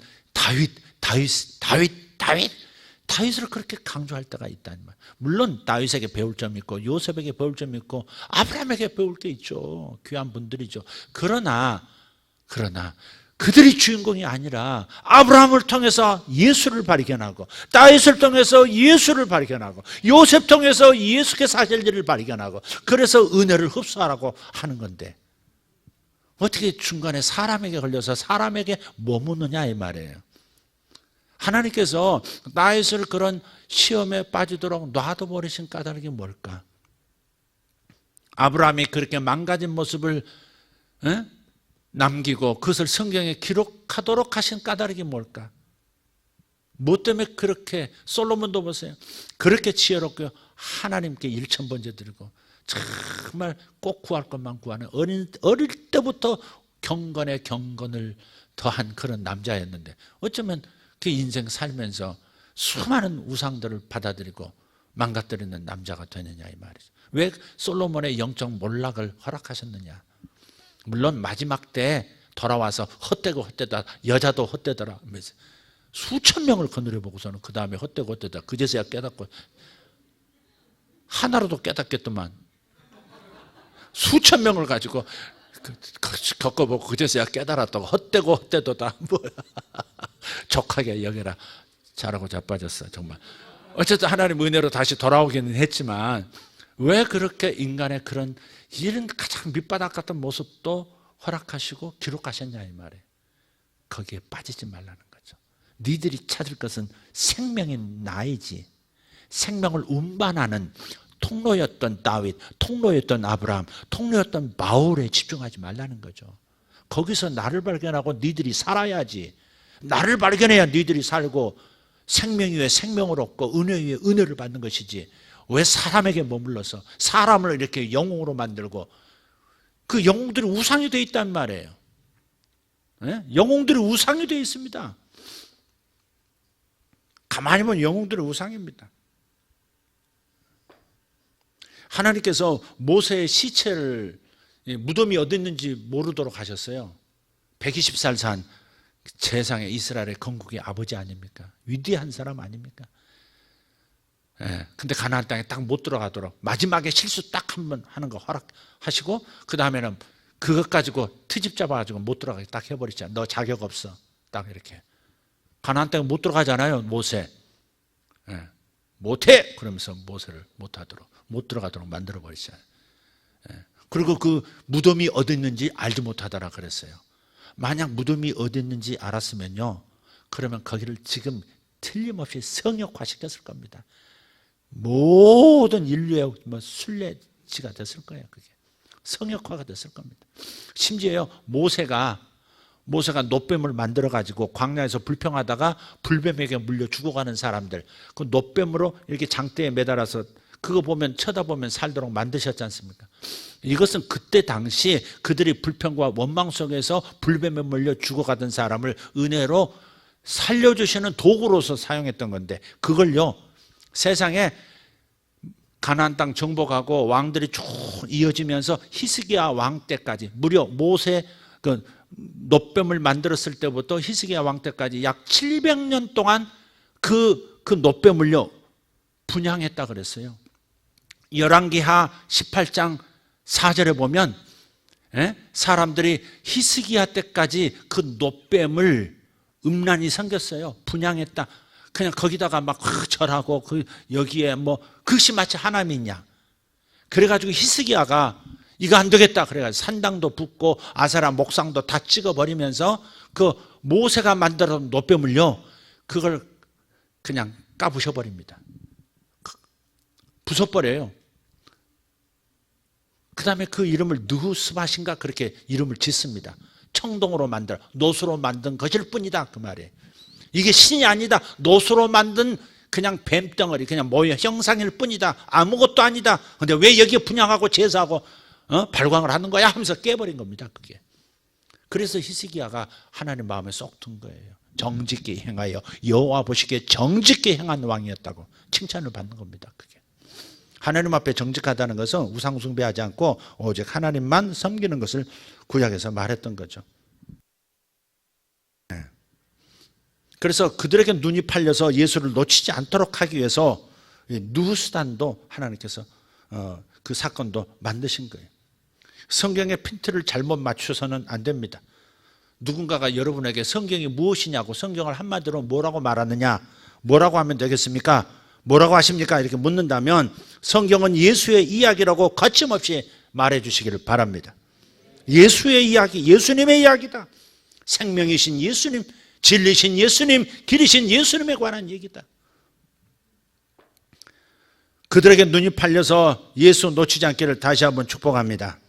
다윗을 그렇게 강조할 때가 있다는 말이에요. 물론 다윗에게 배울 점이 있고 요셉에게 배울 점이 있고 아브라함에게 배울 게 있죠. 귀한 분들이죠. 그러나 그들이 주인공이 아니라 아브라함을 통해서 예수를 발견하고 다윗을 통해서 예수를 발견하고 요셉 통해서 예수의 사실들을 발견하고 그래서 은혜를 흡수하라고 하는 건데 어떻게 중간에 사람에게 걸려서 사람에게 머무느냐 이 말이에요. 하나님께서 다윗을 그런 시험에 빠지도록 놔둬버리신 까닭이 뭘까? 아브라함이 그렇게 망가진 모습을 남기고 그것을 성경에 기록하도록 하신 까닭이 뭘까? 뭐 때문에 그렇게 솔로몬도 보세요. 그렇게 지혜롭고 하나님께 1000번째 드리고 정말 꼭 구할 것만 구하는 어릴 때부터 경건에 경건을 더한 그런 남자였는데 어쩌면 그 인생 살면서 수많은 우상들을 받아들이고 망가뜨리는 남자가 되느냐 이 말이죠. 왜 솔로몬의 영적 몰락을 허락하셨느냐? 물론 마지막 때 돌아와서 헛되고 헛되다 여자도 헛되더라 하면서 수천 명을 거느려 보고서는 그 다음에 헛되고 헛되다 그제서야 깨닫고 하나로도 깨닫겠더만 수천 명을 가지고 겪어보고 그제서야 깨달았다고 헛되고 헛되도다 뭐야 족하게 여겨라. 잘하고 자빠졌어 정말. 어쨌든 하나님 은혜로 다시 돌아오기는 했지만 왜 그렇게 인간의 그런 이런 가장 밑바닥 같은 모습도 허락하시고 기록하셨냐 이 말이에요. 거기에 빠지지 말라는 거죠. 니들이 찾을 것은 생명인 나이지 생명을 운반하는 통로였던 다윗, 통로였던 아브라함, 통로였던 바울에 집중하지 말라는 거죠. 거기서 나를 발견하고 니들이 살아야지. 나를 발견해야 니들이 살고 생명 위에 생명을 얻고 은혜 위에 은혜를 받는 것이지 왜 사람에게 머물러서 사람을 이렇게 영웅으로 만들고 그 영웅들이 우상이 되어 있단 말이에요. 네? 영웅들이 우상이 되어 있습니다. 가만히 보면 영웅들이 우상입니다. 하나님께서 모세의 시체를 무덤이 어디 있는지 모르도록 하셨어요. 120살 산 세상에 이스라엘의 건국의 아버지 아닙니까? 위대한 사람 아닙니까? 예. 근데 가나안 땅에 딱 못 들어가도록 마지막에 실수 딱 한 번 하는 거 허락하시고, 그 다음에는 그것 가지고 트집 잡아가지고 못 들어가게 딱 해버리잖아요. 너 자격 없어. 딱 이렇게. 가나안 땅에 못 들어가잖아요, 모세. 예. 못해! 그러면서 모세를 못 들어가도록 만들어버리잖아요. 예. 그리고 그 무덤이 어디 있는지 알지 못하더라 그랬어요. 만약 무덤이 어디 있는지 알았으면요, 그러면 거기를 지금 틀림없이 성역화시켰을 겁니다. 모든 인류의 순례지가 됐을 거예요. 그게 성역화가 됐을 겁니다. 심지어요, 모세가 놋뱀을 만들어 가지고 광야에서 불평하다가 불뱀에게 물려 죽어가는 사람들, 그 놋뱀으로 이렇게 장대에 매달아서 그거 보면 쳐다보면 살도록 만드셨지 않습니까? 이것은 그때 당시 그들이 불평과 원망 속에서 불뱀에 물려 죽어가던 사람을 은혜로 살려주시는 도구로서 사용했던 건데, 그걸요, 세상에 가나안 땅 정복하고 왕들이 쭉 이어지면서 히스기야 왕 때까지, 무려 모세 그 놋뱀을 만들었을 때부터 히스기야 왕 때까지 약 700년 동안 그 놋뱀을요 분양했다 그랬어요. 열왕기하 18장 4절에 보면 사람들이 히스기야 때까지 그 놋뱀을 음란이 생겼어요. 분양했다. 그냥 거기다가 막 절하고 여기에 그것이 마치 하나님이냐. 그래가지고 히스기야가 이거 안 되겠다 그래가지고 산당도 붓고 아세라 목상도 다 찍어버리면서 그 모세가 만들어놓은 놋뱀을요, 그걸 그냥 까부셔버립니다. 부숴버려요. 그 다음에 그 이름을 느후스밭인가 그렇게 이름을 짓습니다. 청동으로 만들, 놋으로 만든 것일 뿐이다 그 말이에요. 이게 신이 아니다. 놋으로 만든 그냥 뱀덩어리, 그냥 모형 형상일 뿐이다. 아무것도 아니다. 근데 왜 여기에 분양하고 제사하고 발광을 하는 거야 하면서 깨버린 겁니다. 그게. 그래서 히스기야가 하나님 마음에 쏙 든 거예요. 정직히 행하여 여호와 보시기에 정직히 행한 왕이었다고 칭찬을 받는 겁니다. 그게. 하나님 앞에 정직하다는 것은 우상 숭배하지 않고 오직 하나님만 섬기는 것을 구약에서 말했던 거죠. 그래서 그들에게 눈이 팔려서 예수를 놓치지 않도록 하기 위해서 느후스단도 하나님께서 그 사건도 만드신 거예요. 성경의 핀트를 잘못 맞춰서는 안 됩니다. 누군가가 여러분에게 성경이 무엇이냐고, 성경을 한마디로 뭐라고 말하느냐, 뭐라고 하면 되겠습니까? 뭐라고 하십니까? 이렇게 묻는다면 성경은 예수의 이야기라고 거침없이 말해 주시기를 바랍니다. 예수의 이야기, 예수님의 이야기다. 생명이신 예수님, 진리신 예수님, 길이신 예수님에 관한 얘기다. 그들에게 눈이 팔려서 예수 놓치지 않기를 다시 한번 축복합니다.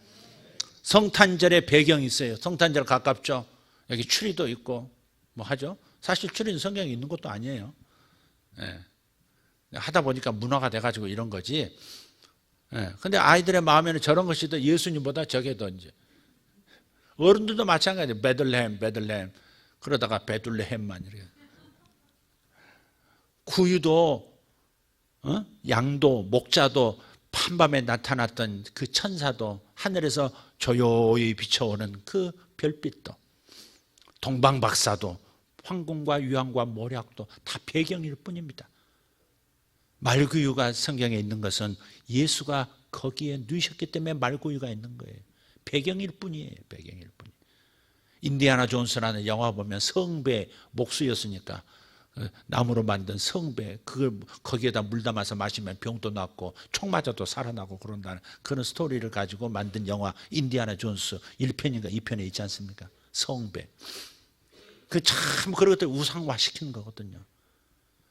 성탄절의 배경이 있어요. 성탄절 가깝죠. 여기 추리도 있고 뭐 하죠. 사실 추리는 성경에 있는 것도 아니에요. 하다 보니까 문화가 돼가지고 이런 거지. 근데 아이들의 마음에는 저런 것이 더 예수님보다 저게 더 이제. 어른들도 마찬가지예요. 베들레헴. 그러다가 베들레헴만 이렇게. 구유도, 양도, 목자도, 한밤에 나타났던 그 천사도, 하늘에서 조용히 비춰오는 그 별빛도, 동방박사도, 황궁과 유황과 모략도 다 배경일 뿐입니다. 말구유가 성경에 있는 것은 예수가 거기에 누이셨기 때문에 말구유가 있는 거예요. 배경일 뿐이에요. 배경일 뿐. 인디아나 존스라는 영화 보면 성배 목수였으니까 나무로 만든 성배, 그걸 거기에다 물 담아서 마시면 병도 낫고 총 맞아도 살아나고 그런다는 그런 스토리를 가지고 만든 영화 인디아나 존스 1편인가 2편에 있지 않습니까? 성배. 그 참 그런 것들 우상화시키는 거거든요.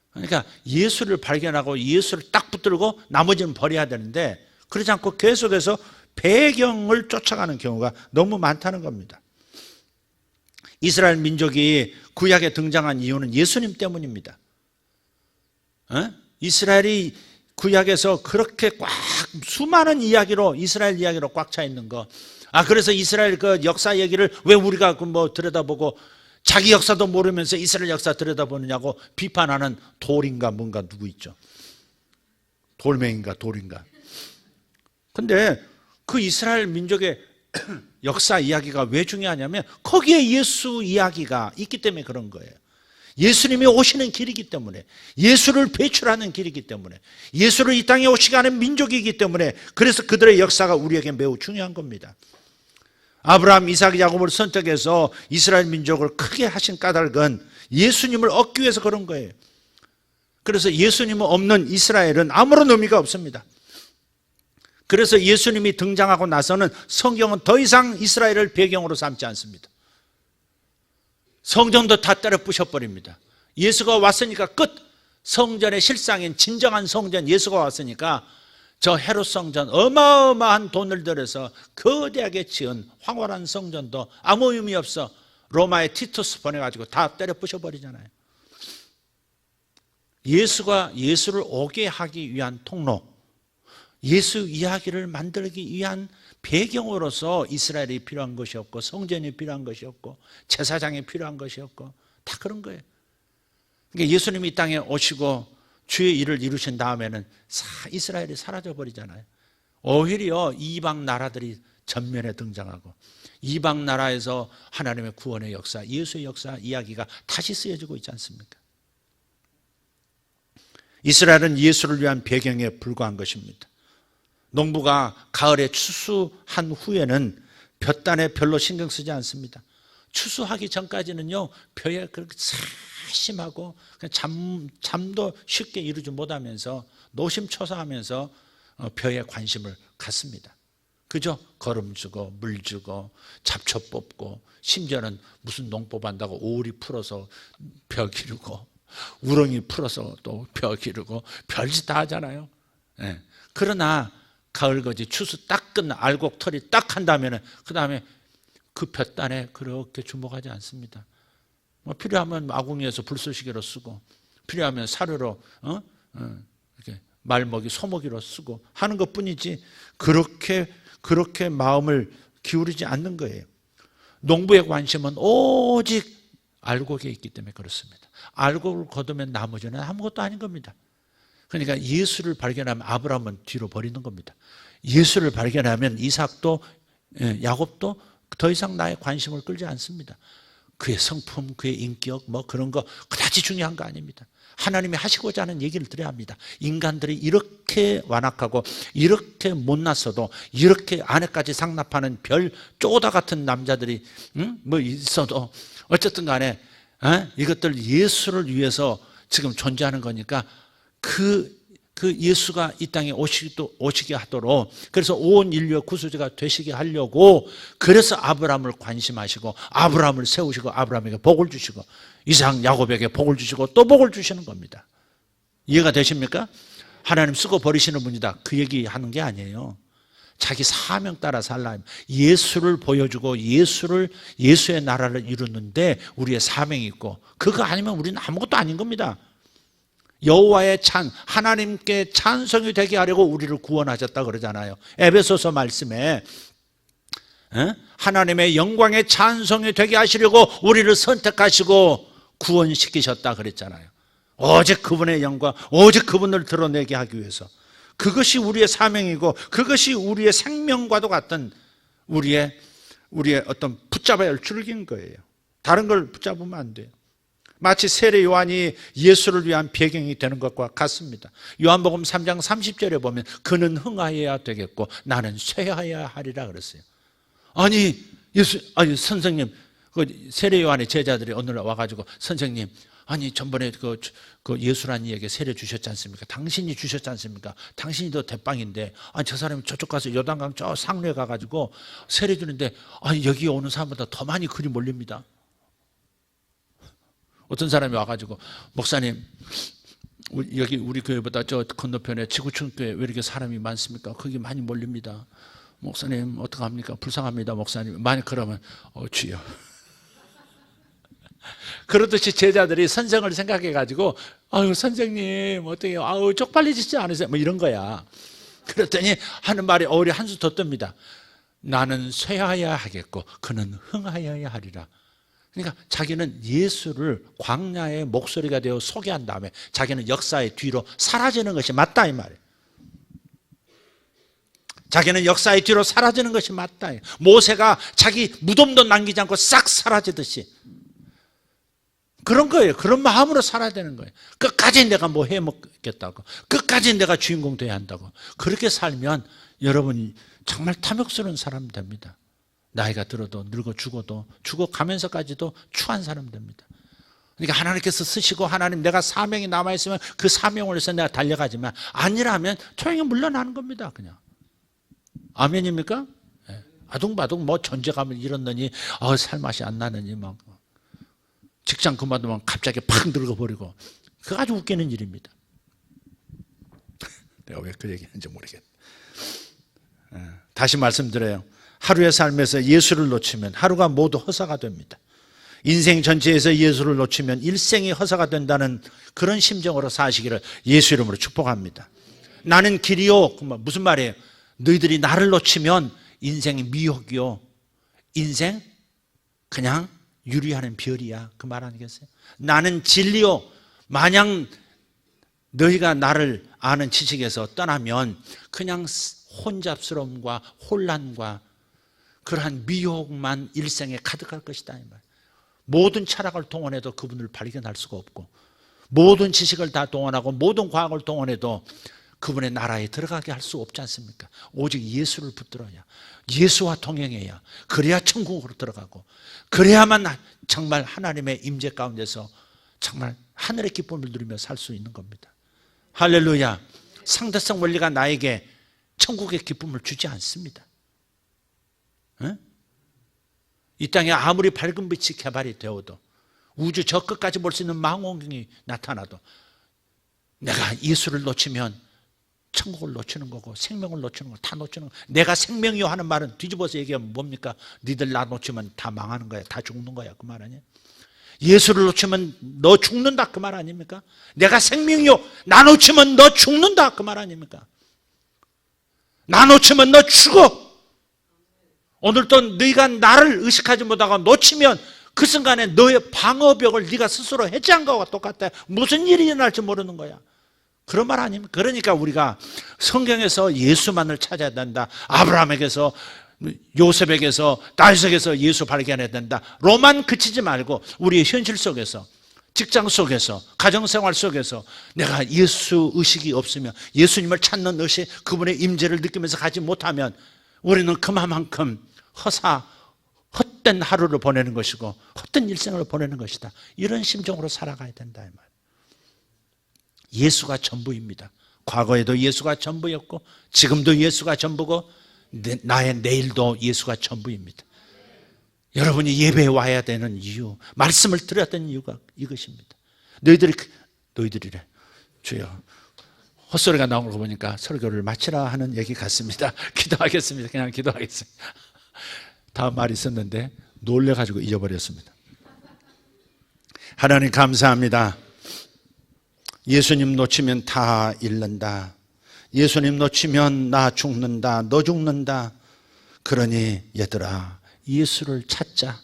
그러니까 예수를 발견하고 예수를 딱 붙들고 나머지는 버려야 되는데, 그렇지 않고 계속해서 배경을 쫓아가는 경우가 너무 많다는 겁니다. 이스라엘 민족이 구약에 등장한 이유는 예수님 때문입니다. 이스라엘이 구약에서 그렇게 꽉 수많은 이야기로, 이스라엘 이야기로 꽉 차 있는 거. 그래서 이스라엘 그 역사 얘기를 왜 우리가 들여다보고 자기 역사도 모르면서 이스라엘 역사 들여다보느냐고 비판하는 돌인가 뭔가 누구 있죠? 돌멩인가 돌인가. 근데 그 이스라엘 민족의 역사 이야기가 왜 중요하냐면 거기에 예수 이야기가 있기 때문에 그런 거예요. 예수님이 오시는 길이기 때문에, 예수를 배출하는 길이기 때문에, 예수를 이 땅에 오시게 하는 민족이기 때문에, 그래서 그들의 역사가 우리에게 매우 중요한 겁니다. 아브라함, 이삭, 야곱을 선택해서 이스라엘 민족을 크게 하신 까닭은 예수님을 얻기 위해서 그런 거예요. 그래서 예수님은 없는 이스라엘은 아무런 의미가 없습니다. 그래서 예수님이 등장하고 나서는 성경은 더 이상 이스라엘을 배경으로 삼지 않습니다. 성전도 다 때려 부셔버립니다. 예수가 왔으니까 끝. 성전의 실상인 진정한 성전 예수가 왔으니까 저 헤롯 성전 어마어마한 돈을 들여서 거대하게 지은 황홀한 성전도 아무 의미 없어. 로마의 티투스 보내가지고 다 때려 부셔버리잖아요. 예수가 예수를 오게 하기 위한 통로, 예수 이야기를 만들기 위한 배경으로서 이스라엘이 필요한 것이었고, 성전이 필요한 것이었고, 제사장이 필요한 것이었고, 다 그런 거예요. 그러니까 예수님이 이 땅에 오시고 주의 일을 이루신 다음에는 이스라엘이 사라져버리잖아요. 오히려 이방 나라들이 전면에 등장하고, 이방 나라에서 하나님의 구원의 역사, 예수의 역사 이야기가 다시 쓰여지고 있지 않습니까? 이스라엘은 예수를 위한 배경에 불과한 것입니다. 농부가 가을에 추수한 후에는 볕단에 별로 신경 쓰지 않습니다. 추수하기 전까지는요, 벼에 그렇게 세심하고 잠도 쉽게 이루지 못하면서 노심초사하면서 벼에 관심을 갖습니다. 그죠? 거름 주고 물 주고 잡초 뽑고, 심지어는 무슨 농법 한다고 오리 풀어서 벼 기르고 우렁이 풀어서 또 벼 기르고 별짓 다 하잖아요. 네. 그러나 가을거지 추수 딱 끝나 알곡 털이 딱 한다면 그 다음에 그 볕단에 그렇게 주목하지 않습니다. 뭐 필요하면 아궁이에서 불쏘시개로 쓰고, 필요하면 사료로 이렇게 말먹이 소먹이로 쓰고 하는 것뿐이지 그렇게 마음을 기울이지 않는 거예요. 농부의 관심은 오직 알곡에 있기 때문에 그렇습니다. 알곡을 거두면 나머지는 아무것도 아닌 겁니다. 그러니까 예수를 발견하면 아브라함은 뒤로 버리는 겁니다. 예수를 발견하면 이삭도 야곱도 더 이상 나의 관심을 끌지 않습니다. 그의 성품, 그의 인격 뭐 그런 거 그다지 중요한 거 아닙니다. 하나님이 하시고자 하는 얘기를 드려야 합니다. 인간들이 이렇게 완악하고 이렇게 못났어도 이렇게 아내까지 상납하는 별 쪼다 같은 남자들이 뭐 있어도 어쨌든 간에 이것들 예수를 위해서 지금 존재하는 거니까 그 예수가 이 땅에 오시게 하도록, 그래서 온 인류의 구수주가 되시게 하려고, 그래서 아브라함을 관심하시고 아브라함을 세우시고 아브라함에게 복을 주시고 이삭 야곱에게 복을 주시고 또 복을 주시는 겁니다. 이해가 되십니까? 하나님 쓰고 버리시는 분이다 그 얘기하는 게 아니에요. 자기 사명 따라 살라, 예수를 보여주고 예수의 나라를 이루는데 우리의 사명이 있고, 그거 아니면 우리는 아무것도 아닌 겁니다. 여호와의 하나님께 찬송이 되게 하려고 우리를 구원하셨다 그러잖아요. 에베소서 말씀에 하나님의 영광의 찬송이 되게 하시려고 우리를 선택하시고 구원시키셨다 그랬잖아요. 오직 그분의 영광, 오직 그분을 드러내게 하기 위해서. 그것이 우리의 사명이고 그것이 우리의 생명과도 같은 우리의 어떤 붙잡아야 할 줄기인 거예요. 다른 걸 붙잡으면 안 돼요. 마치 세례 요한이 예수를 위한 배경이 되는 것과 같습니다. 요한복음 3장 30절에 보면 그는 흥하여야 되겠고 나는 쇠하여야 하리라 그랬어요. 아니 선생님, 그 세례 요한의 제자들이 오늘 와가지고 선생님, 아니 전번에 그 예수라는 이에게 세례 주셨지 않습니까? 당신이 주셨지 않습니까? 당신이 더 대빵인데, 아니 저 사람이 저쪽 가서 요단강 저 상류에 가가지고 세례 주는데, 아니 여기 오는 사람보다 더 많이 글이 몰립니다. 어떤 사람이 와가지고, 목사님 여기 우리 교회보다 저 건너편에 지구촌 교회 왜 이렇게 사람이 많습니까? 거기 많이 몰립니다. 목사님 어떡합니까? 불쌍합니다 목사님. 만약 그러면 주여. 그러듯이 제자들이 선생을 생각해가지고, 아유 선생님 어떻게 아유 쪽팔리시지 않으세요? 뭐 이런 거야. 그랬더니 하는 말이 오히려 한 수 더 뜹니다. 나는 쇠하여야 하겠고 그는 흥하여야 하리라. 그러니까 자기는 예수를 광야의 목소리가 되어 소개한 다음에 자기는 역사의 뒤로 사라지는 것이 맞다 이 말이에요. 자기는 역사의 뒤로 사라지는 것이 맞다. 모세가 자기 무덤도 남기지 않고 싹 사라지듯이 그런 거예요. 그런 마음으로 살아야 되는 거예요. 끝까지 내가 뭐 해먹겠다고, 끝까지 내가 주인공 돼야 한다고. 그렇게 살면 여러분 정말 탐욕스러운 사람 됩니다. 나이가 들어도 늙어 죽어도 죽어가면서까지도 추한 사람 됩니다. 그러니까 하나님께서 쓰시고 하나님 내가 사명이 남아있으면 그 사명을 위해서 내가 달려가지만 아니라면 조용히 물러나는 겁니다. 그냥. 아멘입니까? 네. 아둥바둥 뭐 존재감을 잃었느니 살맛이 안 나느니 막 직장 그만두면 갑자기 팍 늙어버리고 그거 아주 웃기는 일입니다. 내가 왜 그 얘기하는지 모르겠네. 다시 말씀드려요. 하루의 삶에서 예수를 놓치면 하루가 모두 허사가 됩니다. 인생 전체에서 예수를 놓치면 일생이 허사가 된다는 그런 심정으로 사시기를 예수 이름으로 축복합니다. 나는 길이요. 무슨 말이에요? 너희들이 나를 놓치면 인생이 미혹이요. 인생 그냥 유리하는 별이야. 그 말 아니겠어요? 나는 진리요. 만약 너희가 나를 아는 지식에서 떠나면 그냥 혼잡스러움과 혼란과 그러한 미혹만 일생에 가득할 것이다. 이 말. 모든 철학을 동원해도 그분을 발견할 수가 없고 모든 지식을 다 동원하고 모든 과학을 동원해도 그분의 나라에 들어가게 할 수 없지 않습니까? 오직 예수를 붙들어야, 예수와 동행해야, 그래야 천국으로 들어가고 그래야만 정말 하나님의 임재 가운데서 정말 하늘의 기쁨을 누리며 살 수 있는 겁니다. 할렐루야. 상대성 원리가 나에게 천국의 기쁨을 주지 않습니다. 에? 이 땅에 아무리 밝은 빛이 개발이 되어도 우주 저 끝까지 볼 수 있는 망원경이 나타나도 내가 예수를 놓치면 천국을 놓치는 거고 생명을 놓치는 거 다 놓치는 거. 내가 생명이요 하는 말은 뒤집어서 얘기하면 뭡니까? 니들 나 놓치면 다 망하는 거야. 다 죽는 거야. 그 말 아니에요? 예수를 놓치면 너 죽는다. 그 말 아닙니까? 내가 생명이요. 나 놓치면 너 죽는다. 그 말 아닙니까? 나 놓치면 너 죽어. 오늘도 너희가 나를 의식하지 못하고 놓치면 그 순간에 너의 방어벽을 네가 스스로 해체한 거와 똑같아. 무슨 일이 일어날지 모르는 거야. 그런 말 아닙니까? 그러니까 우리가 성경에서 예수만을 찾아야 된다. 아브라함에게서, 요셉에게서, 다윗에게서 예수 발견해야 된다. 로만 그치지 말고 우리의 현실 속에서, 직장 속에서, 가정생활 속에서 내가 예수 의식이 없으면, 예수님을 찾는 의식, 그분의 임재를 느끼면서 가지 못하면 우리는 그만큼 헛된 하루를 보내는 것이고 헛된 일생을 보내는 것이다. 이런 심정으로 살아가야 된다. 이 말. 예수가 전부입니다. 과거에도 예수가 전부였고 지금도 예수가 전부고 나의 내일도 예수가 전부입니다. 여러분이 예배에 와야 되는 이유, 말씀을 들어야 되는 이유가 이것입니다. 너희들이래. 주여, 헛소리가 나온 거 보니까 설교를 마치라 하는 얘기 같습니다. 기도하겠습니다. 그냥 기도하겠습니다. 다음 말이 있었는데 놀래가지고 잊어버렸습니다. 하나님 감사합니다. 예수님 놓치면 다 잃는다. 예수님 놓치면 나 죽는다. 너 죽는다. 그러니 얘들아, 예수를 찾자.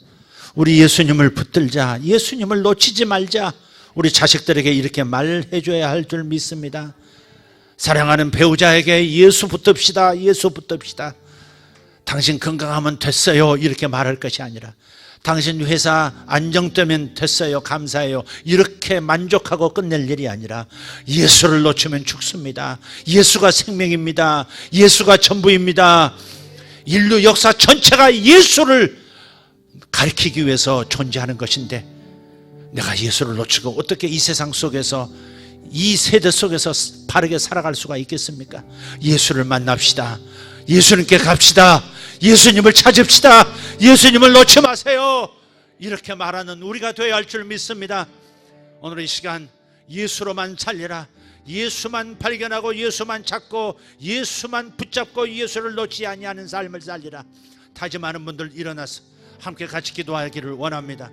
우리 예수님을 붙들자. 예수님을 놓치지 말자. 우리 자식들에게 이렇게 말해줘야 할 줄 믿습니다. 사랑하는 배우자에게 예수 붙듭시다. 예수 붙듭시다. 당신 건강하면 됐어요. 이렇게 말할 것이 아니라 당신 회사 안정되면 됐어요. 감사해요. 이렇게 만족하고 끝낼 일이 아니라 예수를 놓치면 죽습니다. 예수가 생명입니다. 예수가 전부입니다. 인류 역사 전체가 예수를 가리키기 위해서 존재하는 것인데 내가 예수를 놓치고 어떻게 이 세상 속에서 이 세대 속에서 바르게 살아갈 수가 있겠습니까? 예수를 만납시다. 예수님께 갑시다. 예수님을 찾읍시다. 예수님을 놓지 마세요. 이렇게 말하는 우리가 되어야 할 줄 믿습니다. 오늘 이 시간 예수로만 살리라. 예수만 발견하고 예수만 찾고 예수만 붙잡고 예수를 놓지 아니하는 삶을 살리라. 다짐하는 분들 일어나서 함께 같이 기도하기를 원합니다.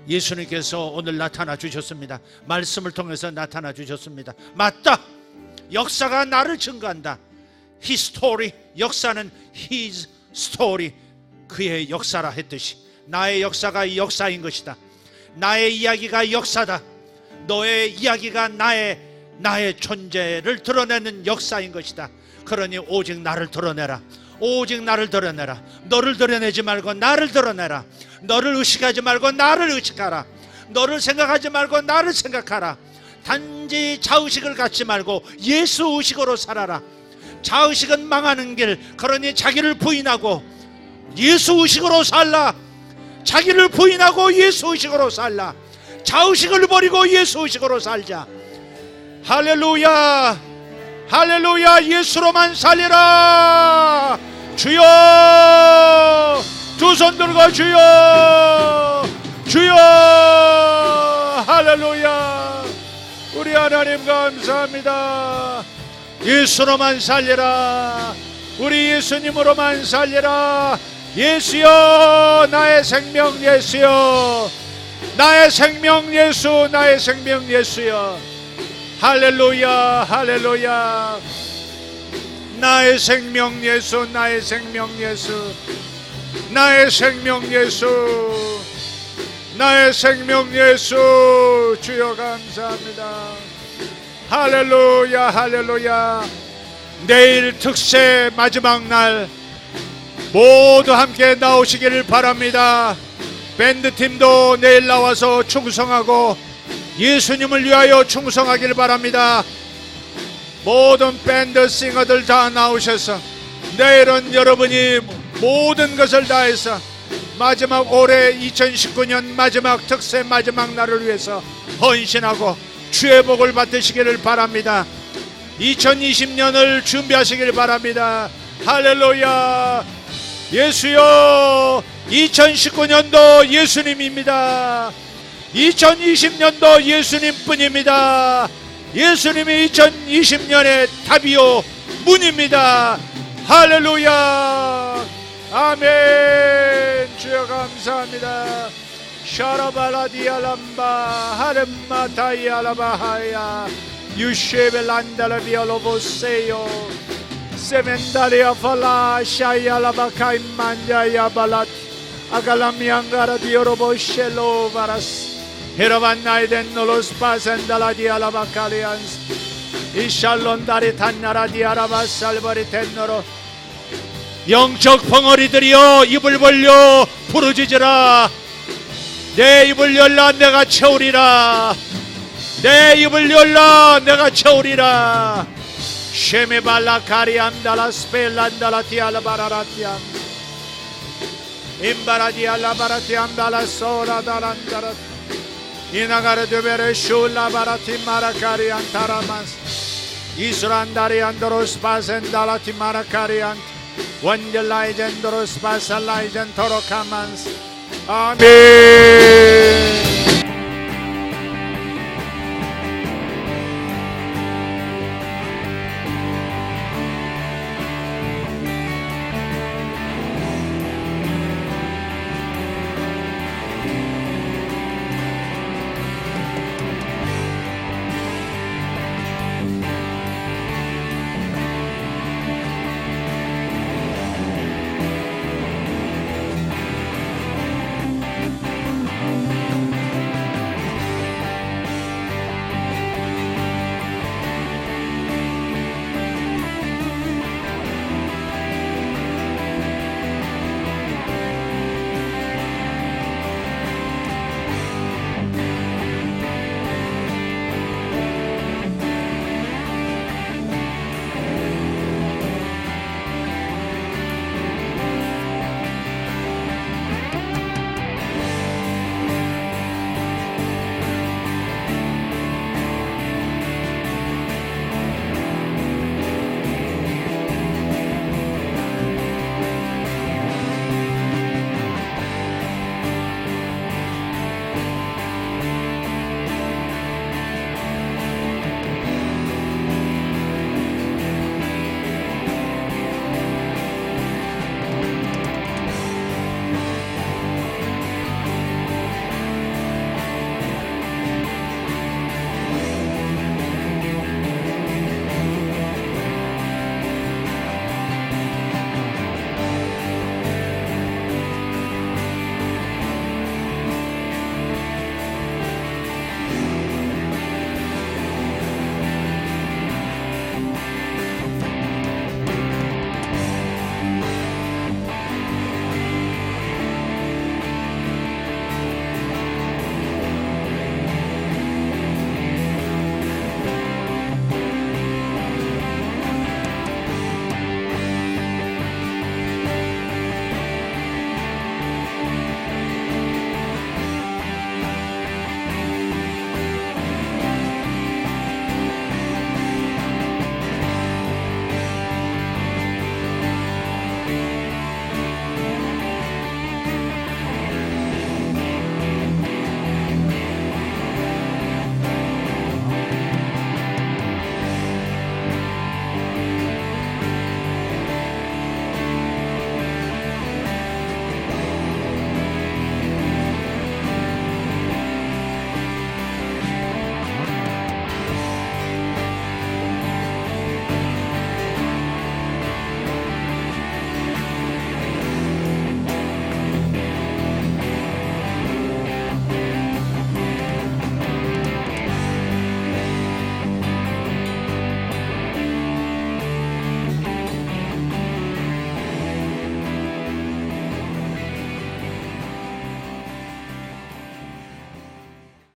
예수님께서 오늘 나타나 주셨습니다. 말씀을 통해서 나타나 주셨습니다. 맞다. 역사가 나를 증거한다. His story, 역사는 His story, 그의 역사라 했듯이 나의 역사가 역사인 것이다. 나의 이야기가 역사다. 너의 이야기가 나의 존재를 드러내는 역사인 것이다. 그러니 오직 나를 드러내라. 오직 나를 드러내라. 너를 드러내지 말고 나를 드러내라. 너를 의식하지 말고 나를 의식하라. 너를 생각하지 말고 나를 생각하라. 단지 자의식을 갖지 말고 예수 의식으로 살아라. 자의식은 망하는 길. 그러니 자기를 부인하고 예수 의식으로 살라. 자기를 부인하고 예수 의식으로 살라. 자의식을 버리고 예수 의식으로 살자. 할렐루야, 할렐루야. 예수로만 살리라. 주여, 두 손 들고 주여, 주여. 할렐루야. 우리 하나님 감사합니다. 예수로만 살리라. 우리 예수님으로만 살리라. 예수여, 나의 생명 예수여, 나의 생명 예수, 나의 생명 예수여. 할렐루야, 할렐루야. 나의 생명 예수, 나의 생명 예수, 나의 생명 예수, 나의 생명 예수. 주여 감사합니다. 할렐루야, 할렐루야. 내일 특세 마지막 날 모두 함께 나오시기를 바랍니다. 밴드팀도 내일 나와서 충성하고 예수님을 위하여 충성하기를 바랍니다. 모든 밴드 싱어들 다 나오셔서 내일은 여러분이 모든 것을 다해서 마지막 올해 2019년 마지막 특세 마지막 날을 위해서 헌신하고 주의 복을 받으시기를 바랍니다. 2020년을 준비하시기를 바랍니다. 할렐루야. 예수여, 2019년도 예수님입니다. 2020년도 예수님뿐입니다. 예수님이 2020년의 답이요 문입니다. 할렐루야. 아멘. 주여 감사합니다. 샤라발라디알람바 하렘마타이알라바하야 유쉐벨란달라비알로보세요 세멘다리아 팔라 샤이알라바카임만자야 발랏 아갈라미앙가라디오로보실로 바라스 헤라반나이덴 노로스파센달라디알라바칼리안스 이샬론다리 탄나라디아라바살바리 텐노로 영적 벙어리들이여 입을 벌려 부르짖으라. 내 입을 열라 내가 채우리라. 내 입을 열라 내가 채우리라. 쉐메발라 카리암달라 스펠란달라 티알바라라티암 임바라디알라바라티암달라 소라달란다라 이나가르 드베레 슐라바라티 마라카리안 타라마스 이스란다리안도로스 바센달라티 마라카리안 원델라이젠도로스 바살라이젠 토로카만스 아멘.